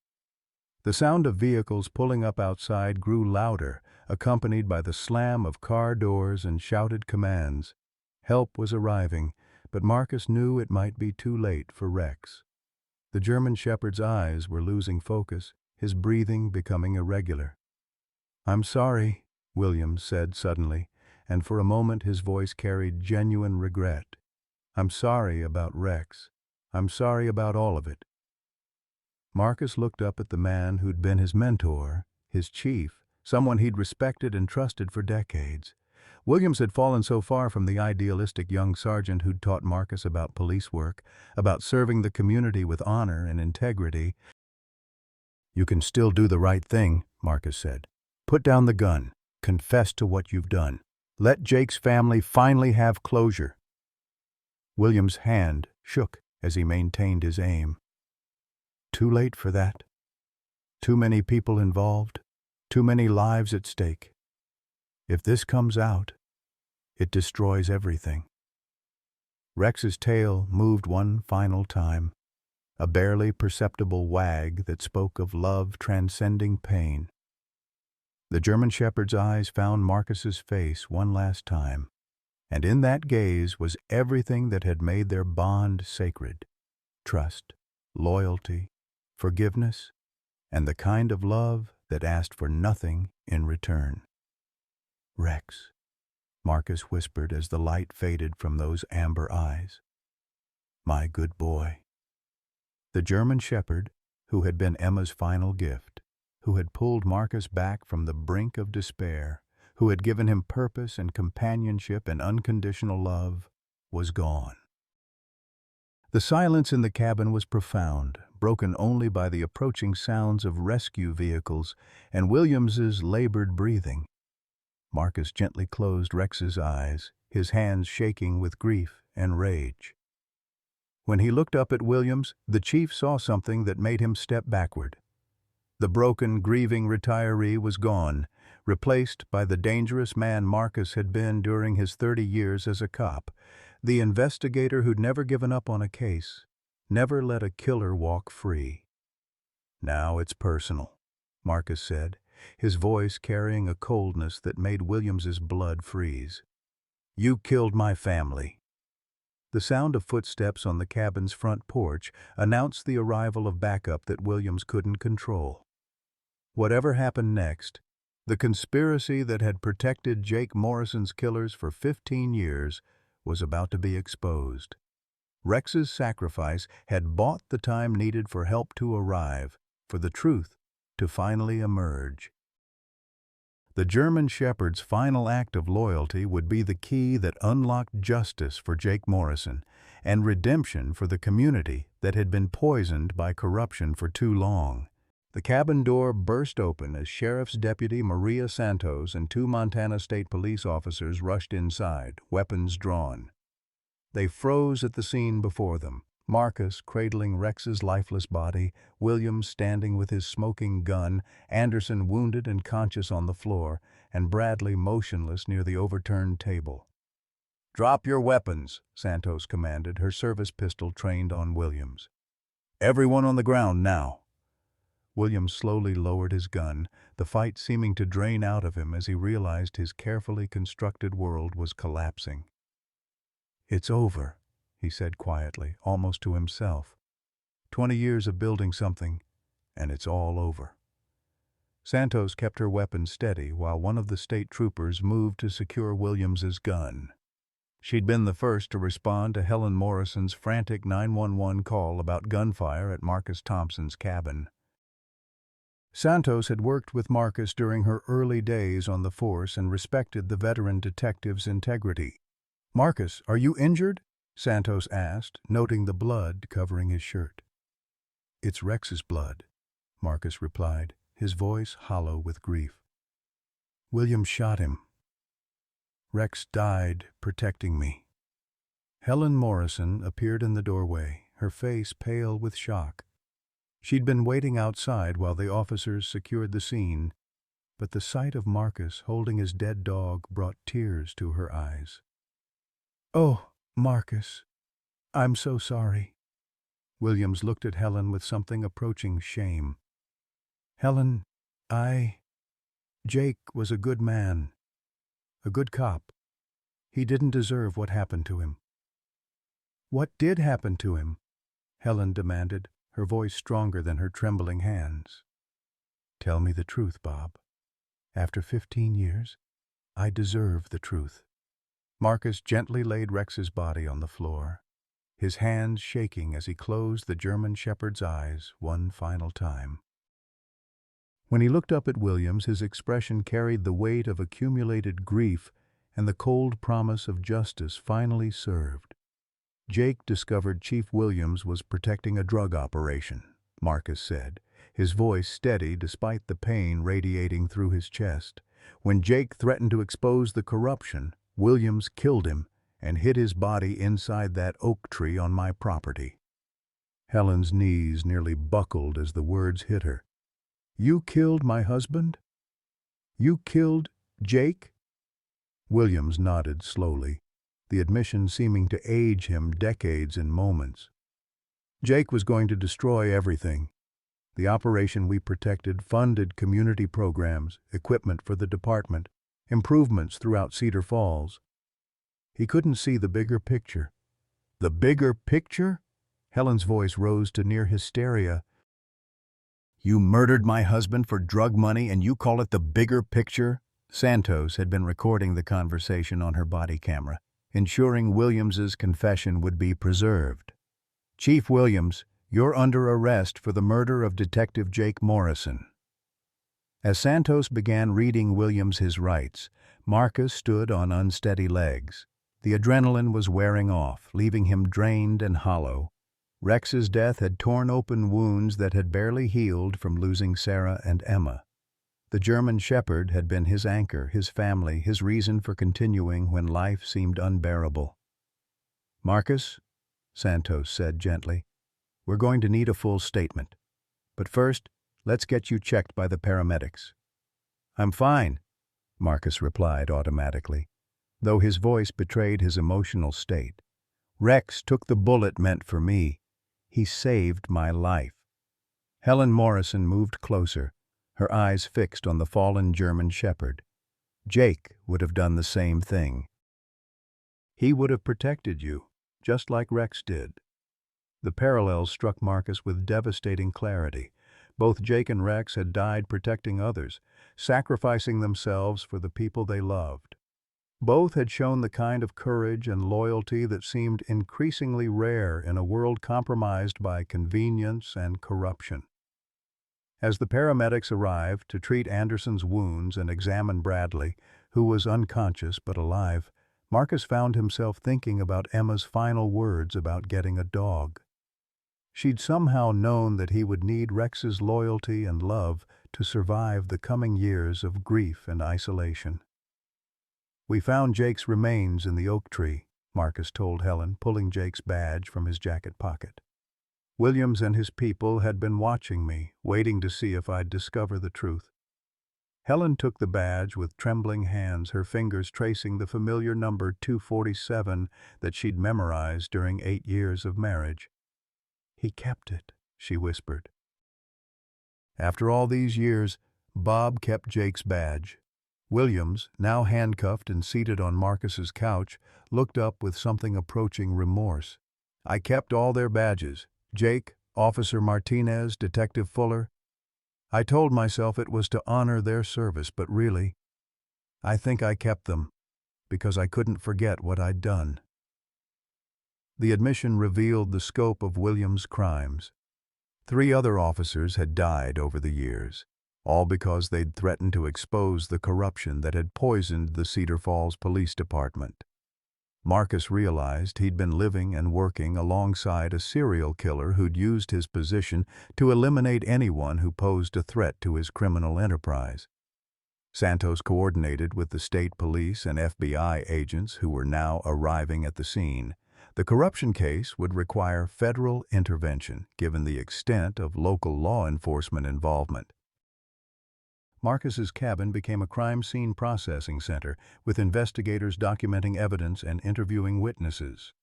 The sound of vehicles pulling up outside grew louder, accompanied by the slam of car doors and shouted commands. Help was arriving, but Marcus knew it might be too late for Rex. The German shepherd's eyes were losing focus, his breathing becoming irregular. "I'm sorry," Williams said suddenly, and for a moment his voice carried genuine regret. "I'm sorry about Rex. I'm sorry about all of it." Marcus looked up at the man who'd been his mentor, his chief, someone he'd respected and trusted for decades. Williams had fallen so far from the idealistic young sergeant who'd taught Marcus about police work, about serving the community with honor and integrity. "You can still do the right thing," Marcus said. "Put down the gun. Confess to what you've done. Let Jake's family finally have closure." Williams' hand shook as he maintained his aim. Too late for that. Too many people involved. Too many lives at stake. If this comes out, it destroys everything. Rex's tail moved one final time, a barely perceptible wag that spoke of love transcending pain. The German shepherd's eyes found Marcus's face one last time, and in that gaze was everything that had made their bond sacred: trust, loyalty, forgiveness, and the kind of love that asked for nothing in return. "Rex," Marcus whispered as the light faded from those amber eyes. "My good boy." The German shepherd, who had been Emma's final gift, who had pulled Marcus back from the brink of despair, who had given him purpose and companionship and unconditional love, was gone. The silence in the cabin was profound, broken only by the approaching sounds of rescue vehicles and Williams's labored breathing. Marcus gently closed Rex's eyes, his hands shaking with grief and rage. When he looked up at Williams, the chief saw something that made him step backward. The broken, grieving retiree was gone, replaced by the dangerous man Marcus had been during his 30 years as a cop, the investigator who'd never given up on a case, never let a killer walk free. "Now it's personal," Marcus said, his voice carrying a coldness that made Williams's blood freeze. "You killed my family." The sound of footsteps on the cabin's front porch announced the arrival of backup that Williams couldn't control. Whatever happened next, the conspiracy that had protected Jake Morrison's killers for 15 years was about to be exposed. Rex's sacrifice had bought the time needed for help to arrive, for the truth to finally emerge. The German shepherd's final act of loyalty would be the key that unlocked justice for Jake Morrison and redemption for the community that had been poisoned by corruption for too long. The cabin door burst open as Sheriff's Deputy Maria Santos and 2 Montana State Police officers rushed inside, weapons drawn. They froze at the scene before them, Marcus cradling Rex's lifeless body, Williams standing with his smoking gun, Anderson wounded and conscious on the floor, and Bradley motionless near the overturned table. "Drop your weapons," Santos commanded, her service pistol trained on Williams. "Everyone on the ground now." Williams slowly lowered his gun, the fight seeming to drain out of him as he realized his carefully constructed world was collapsing. "It's over," he said quietly, almost to himself. 20 years of building something, and it's all over. Santos kept her weapon steady while one of the state troopers moved to secure Williams's gun. She'd been the first to respond to Helen Morrison's frantic 911 call about gunfire at Marcus Thompson's cabin. Santos had worked with Marcus during her early days on the force and respected the veteran detective's integrity. "Marcus, are you injured?" Santos asked, noting the blood covering his shirt. "It's Rex's blood," Marcus replied, his voice hollow with grief. "William shot him. Rex died protecting me." Helen Morrison appeared in the doorway, her face pale with shock. She'd been waiting outside while the officers secured the scene, but the sight of Marcus holding his dead dog brought tears to her eyes. "Oh, Marcus, I'm so sorry." Williams looked at Helen with something approaching shame. "Helen, Jake was a good man, a good cop. He didn't deserve what happened to him." "What did happen to him?" Helen demanded, her voice stronger than her trembling hands. "Tell me the truth, Bob. After 15 years, I deserve the truth." Marcus gently laid Rex's body on the floor, his hands shaking as he closed the German shepherd's eyes one final time. When he looked up at Williams, his expression carried the weight of accumulated grief and the cold promise of justice finally served. Jake discovered Chief Williams was protecting a drug operation, Marcus said, his voice steady despite the pain radiating through his chest. When Jake threatened to expose the corruption, Williams killed him and hid his body inside that oak tree on my property. Helen's knees nearly buckled as the words hit her. "You killed my husband? You killed Jake?" Williams nodded slowly, the admission seeming to age him decades in moments. "Jake was going to destroy everything. The operation we protected funded community programs, equipment for the department, improvements throughout Cedar Falls. He couldn't see the bigger picture." "The bigger picture?" Helen's voice rose to near hysteria. "You murdered my husband for drug money and you call it the bigger picture?" Santos had been recording the conversation on her body camera, ensuring Williams's confession would be preserved. "Chief Williams, you're under arrest for the murder of Detective Jake Morrison." As Santos began reading Williams his rights, Marcus stood on unsteady legs. The adrenaline was wearing off, leaving him drained and hollow. Rex's death had torn open wounds that had barely healed from losing Sarah and Emma. The German Shepherd had been his anchor, his family, his reason for continuing when life seemed unbearable. "Marcus," Santos said gently, "we're going to need a full statement. But first, let's get you checked by the paramedics." "I'm fine," Marcus replied automatically, though his voice betrayed his emotional state. "Rex took the bullet meant for me. He saved my life." Helen Morrison moved closer, her eyes fixed on the fallen German Shepherd. "Jake would have done the same thing. He would have protected you, just like Rex did." The parallels struck Marcus with devastating clarity. Both Jake and Rex had died protecting others, sacrificing themselves for the people they loved. Both had shown the kind of courage and loyalty that seemed increasingly rare in a world compromised by convenience and corruption. As the paramedics arrived to treat Anderson's wounds and examine Bradley, who was unconscious but alive, Marcus found himself thinking about Emma's final words about getting a dog. She'd somehow known that he would need Rex's loyalty and love to survive the coming years of grief and isolation. "We found Jake's remains in the oak tree," Marcus told Helen, pulling Jake's badge from his jacket pocket. "Williams and his people had been watching me, waiting to see if I'd discover the truth." Helen took the badge with trembling hands, her fingers tracing the familiar number 247 that she'd memorized during 8 years of marriage. "He kept it," she whispered. After all these years, Bob kept Jake's badge. Williams, now handcuffed and seated on Marcus's couch, looked up with something approaching remorse. "I kept all their badges. Jake, Officer Martinez, Detective Fuller. I told myself it was to honor their service, but really, I think I kept them because I couldn't forget what I'd done." The admission revealed the scope of Williams' crimes. 3 other officers had died over the years, all because they'd threatened to expose the corruption that had poisoned the Cedar Falls Police Department. Marcus realized he'd been living and working alongside a serial killer who'd used his position to eliminate anyone who posed a threat to his criminal enterprise. Santos coordinated with the state police and FBI agents who were now arriving at the scene. The corruption case would require federal intervention, given the extent of local law enforcement involvement. Marcus's cabin became a crime scene processing center, with investigators documenting evidence and interviewing witnesses.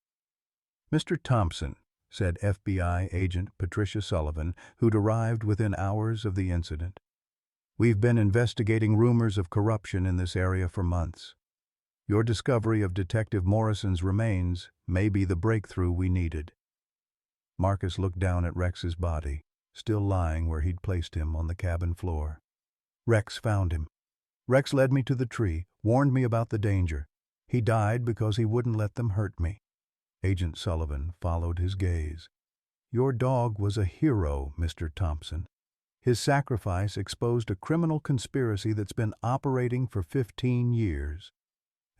"Mr. Thompson," said FBI agent Patricia Sullivan, who'd arrived within hours of the incident, "we've been investigating rumors of corruption in this area for months. Your discovery of Detective Morrison's remains may be the breakthrough we needed." Marcus looked down at Rex's body, still lying where he'd placed him on the cabin floor. "Rex found him. Rex led me to the tree, warned me about the danger. He died because he wouldn't let them hurt me." Agent Sullivan followed his gaze. "Your dog was a hero, Mr. Thompson. His sacrifice exposed a criminal conspiracy that's been operating for 15 years.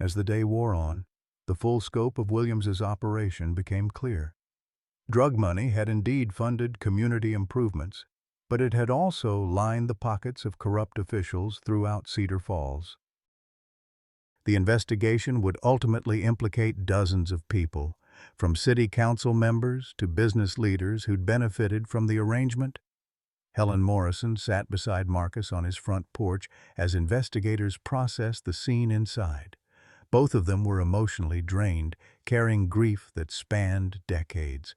As the day wore on, the full scope of Williams's operation became clear. Drug money had indeed funded community improvements, but it had also lined the pockets of corrupt officials throughout Cedar Falls. The investigation would ultimately implicate dozens of people, from city council members to business leaders who'd benefited from the arrangement. Helen Morrison sat beside Marcus on his front porch as investigators processed the scene inside. Both of them were emotionally drained, carrying grief that spanned decades.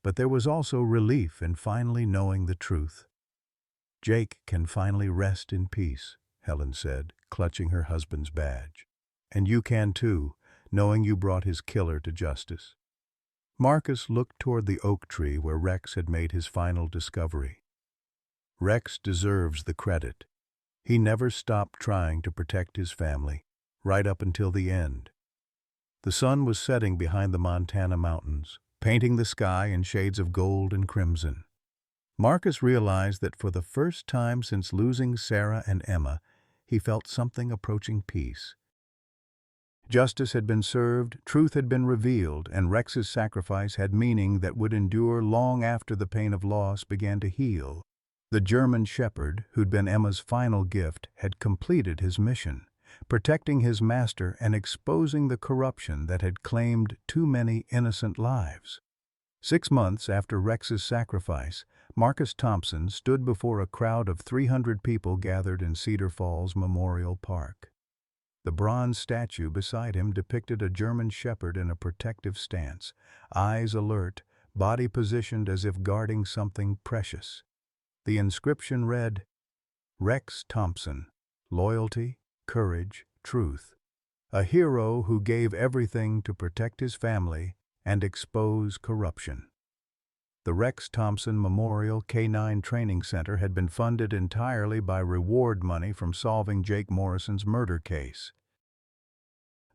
But there was also relief in finally knowing the truth. "Jake can finally rest in peace," Helen said, clutching her husband's badge. "And you can too, knowing you brought his killer to justice." Marcus looked toward the oak tree where Rex had made his final discovery. "Rex deserves the credit. He never stopped trying to protect his family, right up until the end." The sun was setting behind the Montana mountains, painting the sky in shades of gold and crimson. Marcus realized that for the first time since losing Sarah and Emma, he felt something approaching peace. Justice had been served, truth had been revealed, and Rex's sacrifice had meaning that would endure long after the pain of loss began to heal. The German shepherd, who'd been Emma's final gift, had completed his mission, protecting his master and exposing the corruption that had claimed too many innocent lives. 6 months after Rex's sacrifice, Marcus Thompson stood before a crowd of 300 people gathered in Cedar Falls Memorial Park. The bronze statue beside him depicted a German shepherd in a protective stance, eyes alert, body positioned as if guarding something precious. The inscription read, "Rex Thompson, loyalty, courage, truth. A hero who gave everything to protect his family and expose corruption." The Rex Thompson Memorial K-9 Training Center had been funded entirely by reward money from solving Jake Morrison's murder case.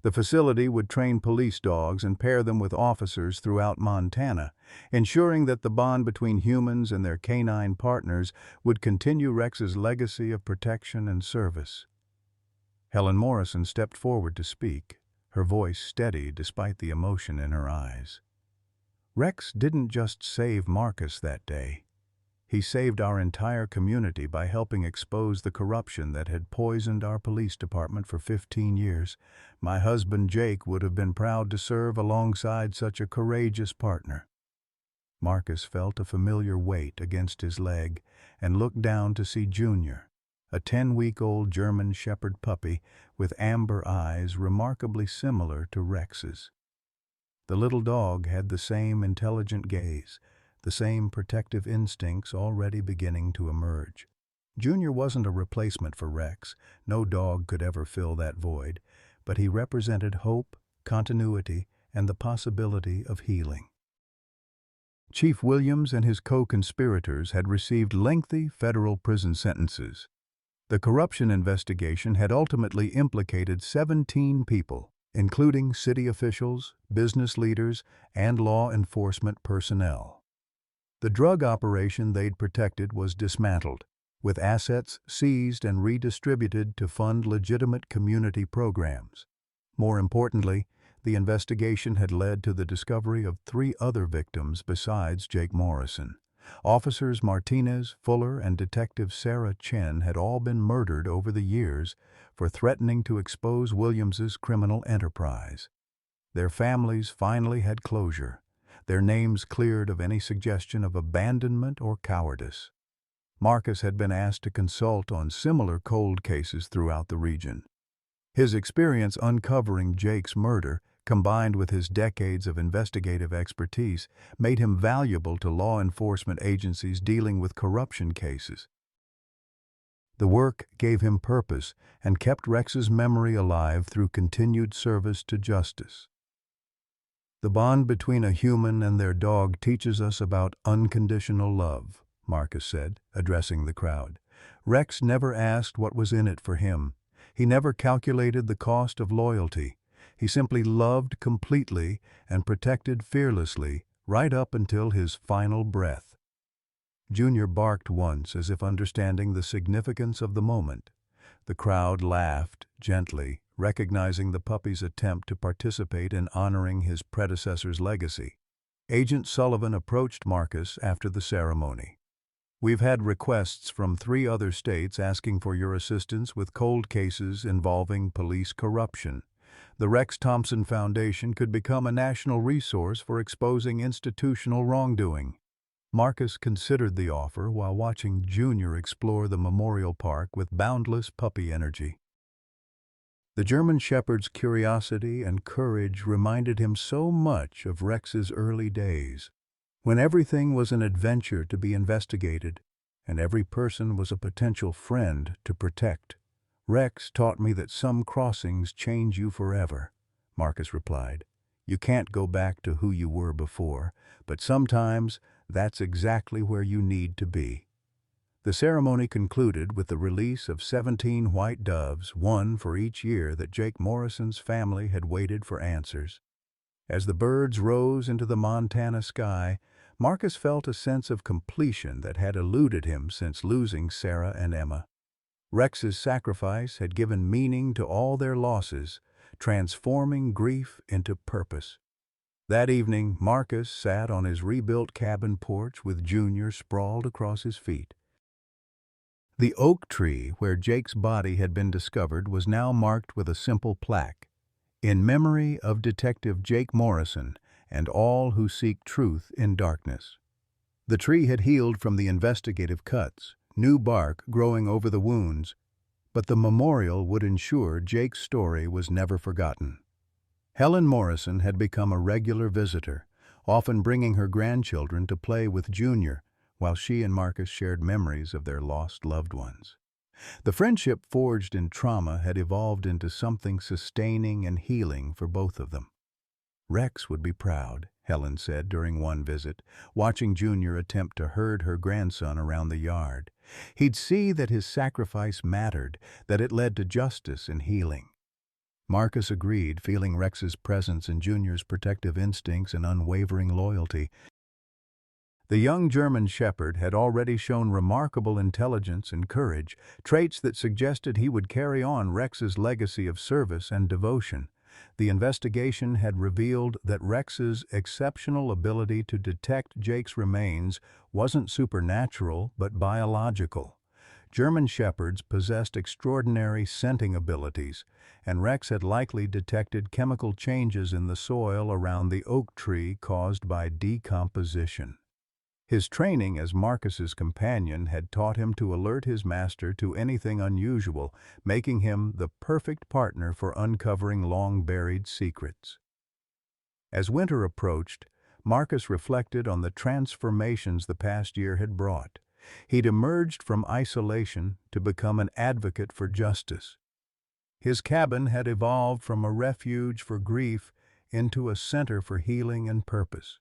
The facility would train police dogs and pair them with officers throughout Montana, ensuring that the bond between humans and their canine partners would continue Rex's legacy of protection and service. Helen Morrison stepped forward to speak, her voice steady despite the emotion in her eyes. "Rex didn't just save Marcus that day. He saved our entire community by helping expose the corruption that had poisoned our police department for 15 years. My husband Jake would have been proud to serve alongside such a courageous partner." Marcus felt a familiar weight against his leg and looked down to see Junior, a 10-week-old German shepherd puppy with amber eyes remarkably similar to Rex's. The little dog had the same intelligent gaze, the same protective instincts already beginning to emerge. Junior wasn't a replacement for Rex. No dog could ever fill that void, but he represented hope, continuity, and the possibility of healing. Chief Williams and his co-conspirators had received lengthy federal prison sentences. The corruption investigation had ultimately implicated 17 people, including city officials, business leaders, and law enforcement personnel. The drug operation they'd protected was dismantled, with assets seized and redistributed to fund legitimate community programs. More importantly, the investigation had led to the discovery of 3 other victims besides Jake Morrison. Officers Martinez, Fuller, and Detective Sarah Chen had all been murdered over the years for threatening to expose Williams's criminal enterprise. Their families finally had closure, their names cleared of any suggestion of abandonment or cowardice. Marcus had been asked to consult on similar cold cases throughout the region. His experience uncovering Jake's murder, combined with his decades of investigative expertise, made him valuable to law enforcement agencies dealing with corruption cases. The work gave him purpose and kept Rex's memory alive through continued service to justice. "The bond between a human and their dog teaches us about unconditional love," Marcus said, addressing the crowd. "Rex never asked what was in it for him. He never calculated the cost of loyalty. He simply loved completely and protected fearlessly right up until his final breath." Junior barked once as if understanding the significance of the moment. The crowd laughed gently, recognizing the puppy's attempt to participate in honoring his predecessor's legacy. Agent Sullivan approached Marcus after the ceremony. "We've had requests from 3 other states asking for your assistance with cold cases involving police corruption. The Rex Thompson Foundation could become a national resource for exposing institutional wrongdoing." Marcus considered the offer while watching Junior explore the memorial park with boundless puppy energy. The German Shepherd's curiosity and courage reminded him so much of Rex's early days, when everything was an adventure to be investigated, and every person was a potential friend to protect. "Rex taught me that some crossings change you forever," Marcus replied. "You can't go back to who you were before, but sometimes that's exactly where you need to be." The ceremony concluded with the release of 17 white doves, one for each year that Jake Morrison's family had waited for answers. As the birds rose into the Montana sky, Marcus felt a sense of completion that had eluded him since losing Sarah and Emma. Rex's sacrifice had given meaning to all their losses, transforming grief into purpose. That evening, Marcus sat on his rebuilt cabin porch with Junior sprawled across his feet. The oak tree where Jake's body had been discovered was now marked with a simple plaque, "In memory of Detective Jake Morrison and all who seek truth in darkness." The tree had healed from the investigative cuts, new bark growing over the wounds, but the memorial would ensure Jake's story was never forgotten. Helen Morrison had become a regular visitor, often bringing her grandchildren to play with Junior, while she and Marcus shared memories of their lost loved ones. The friendship forged in trauma had evolved into something sustaining and healing for both of them. "Rex would be proud," Helen said during one visit, watching Junior attempt to herd her grandson around the yard. "He'd see that his sacrifice mattered, that it led to justice and healing." Marcus agreed, feeling Rex's presence and Junior's protective instincts and unwavering loyalty. The young German Shepherd had already shown remarkable intelligence and courage, traits that suggested he would carry on Rex's legacy of service and devotion. The investigation had revealed that Rex's exceptional ability to detect Jake's remains wasn't supernatural but biological. German Shepherds possessed extraordinary scenting abilities, and Rex had likely detected chemical changes in the soil around the oak tree caused by decomposition. His training as Marcus's companion had taught him to alert his master to anything unusual, making him the perfect partner for uncovering long-buried secrets. As winter approached, Marcus reflected on the transformations the past year had brought. He'd emerged from isolation to become an advocate for justice. His cabin had evolved from a refuge for grief into a center for healing and purpose.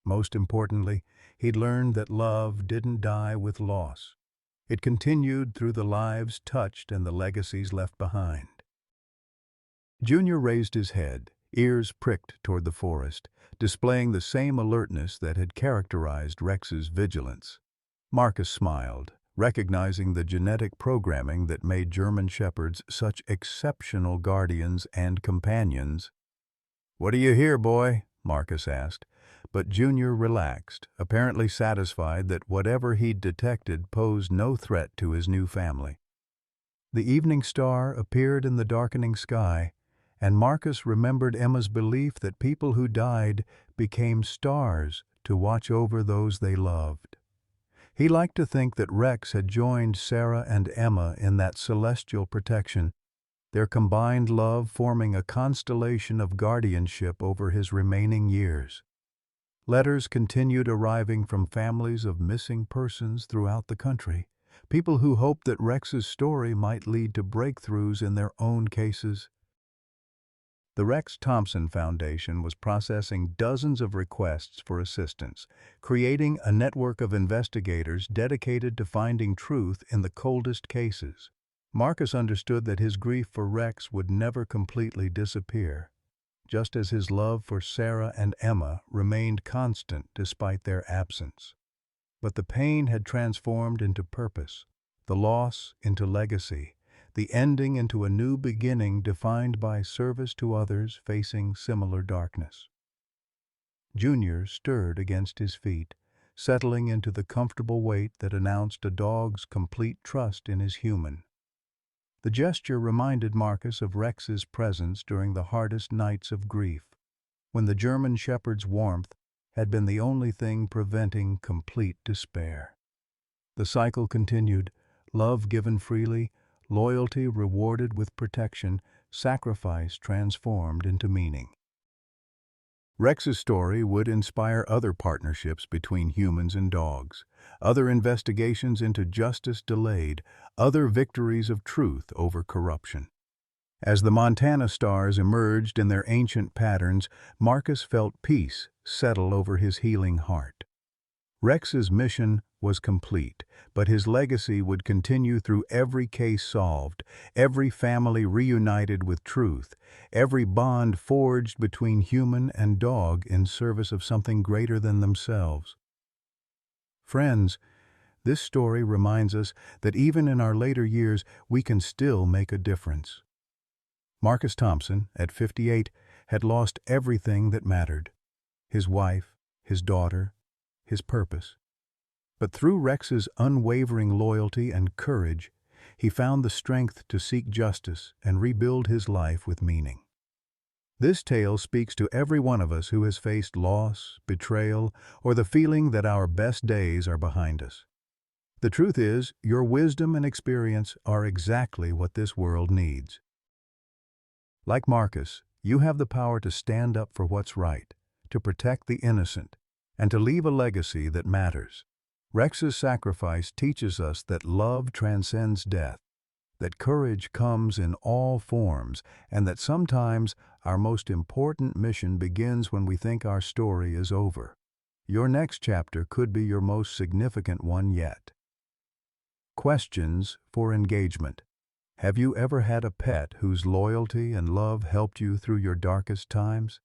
Most importantly, he'd learned that love didn't die with loss. It continued through the lives touched and the legacies left behind. Junior raised his head, ears pricked toward the forest, displaying the same alertness that had characterized Rex's vigilance. Marcus smiled, recognizing the genetic programming that made German Shepherds such exceptional guardians and companions. "What do you hear, boy?" Marcus asked. But Junior relaxed, apparently satisfied that whatever he'd detected posed no threat to his new family. The evening star appeared in the darkening sky, and Marcus remembered Emma's belief that people who died became stars to watch over those they loved. He liked to think that Rex had joined Sarah and Emma in that celestial protection, their combined love forming a constellation of guardianship over his remaining years. Letters continued arriving from families of missing persons throughout the country, people who hoped that Rex's story might lead to breakthroughs in their own cases. The Rex Thompson Foundation was processing dozens of requests for assistance, creating a network of investigators dedicated to finding truth in the coldest cases. Marcus understood that his grief for Rex would never completely disappear, just as his love for Sarah and Emma remained constant despite their absence. But the pain had transformed into purpose, the loss into legacy, the ending into a new beginning defined by service to others facing similar darkness. Junior stirred against his feet, settling into the comfortable weight that announced a dog's complete trust in his human. The gesture reminded Marcus of Rex's presence during the hardest nights of grief, when the German shepherd's warmth had been the only thing preventing complete despair. The cycle continued, love given freely, loyalty rewarded with protection, sacrifice transformed into meaning. Rex's story would inspire other partnerships between humans and dogs, other investigations into justice delayed, other victories of truth over corruption. As the Montana stars emerged in their ancient patterns, Marcus felt peace settle over his healing heart. Rex's mission was complete, but his legacy would continue through every case solved, every family reunited with truth, every bond forged between human and dog in service of something greater than themselves. Friends, this story reminds us that even in our later years, we can still make a difference. Marcus Thompson, at 58, had lost everything that mattered: his wife, his daughter, his purpose. But through Rex's unwavering loyalty and courage, he found the strength to seek justice and rebuild his life with meaning. This tale speaks to every one of us who has faced loss, betrayal, or the feeling that our best days are behind us. The truth is, your wisdom and experience are exactly what this world needs. Like Marcus, you have the power to stand up for what's right, to protect the innocent, and to leave a legacy that matters. Rex's sacrifice teaches us that love transcends death, that courage comes in all forms, and that sometimes our most important mission begins when we think our story is over. Your next chapter could be your most significant one yet. Questions for engagement. Have you ever had a pet whose loyalty and love helped you through your darkest times?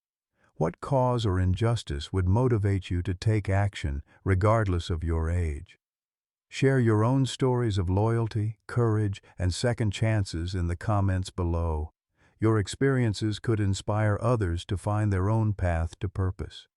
What cause or injustice would motivate you to take action, regardless of your age? Share your own stories of loyalty, courage, and second chances in the comments below. Your experiences could inspire others to find their own path to purpose.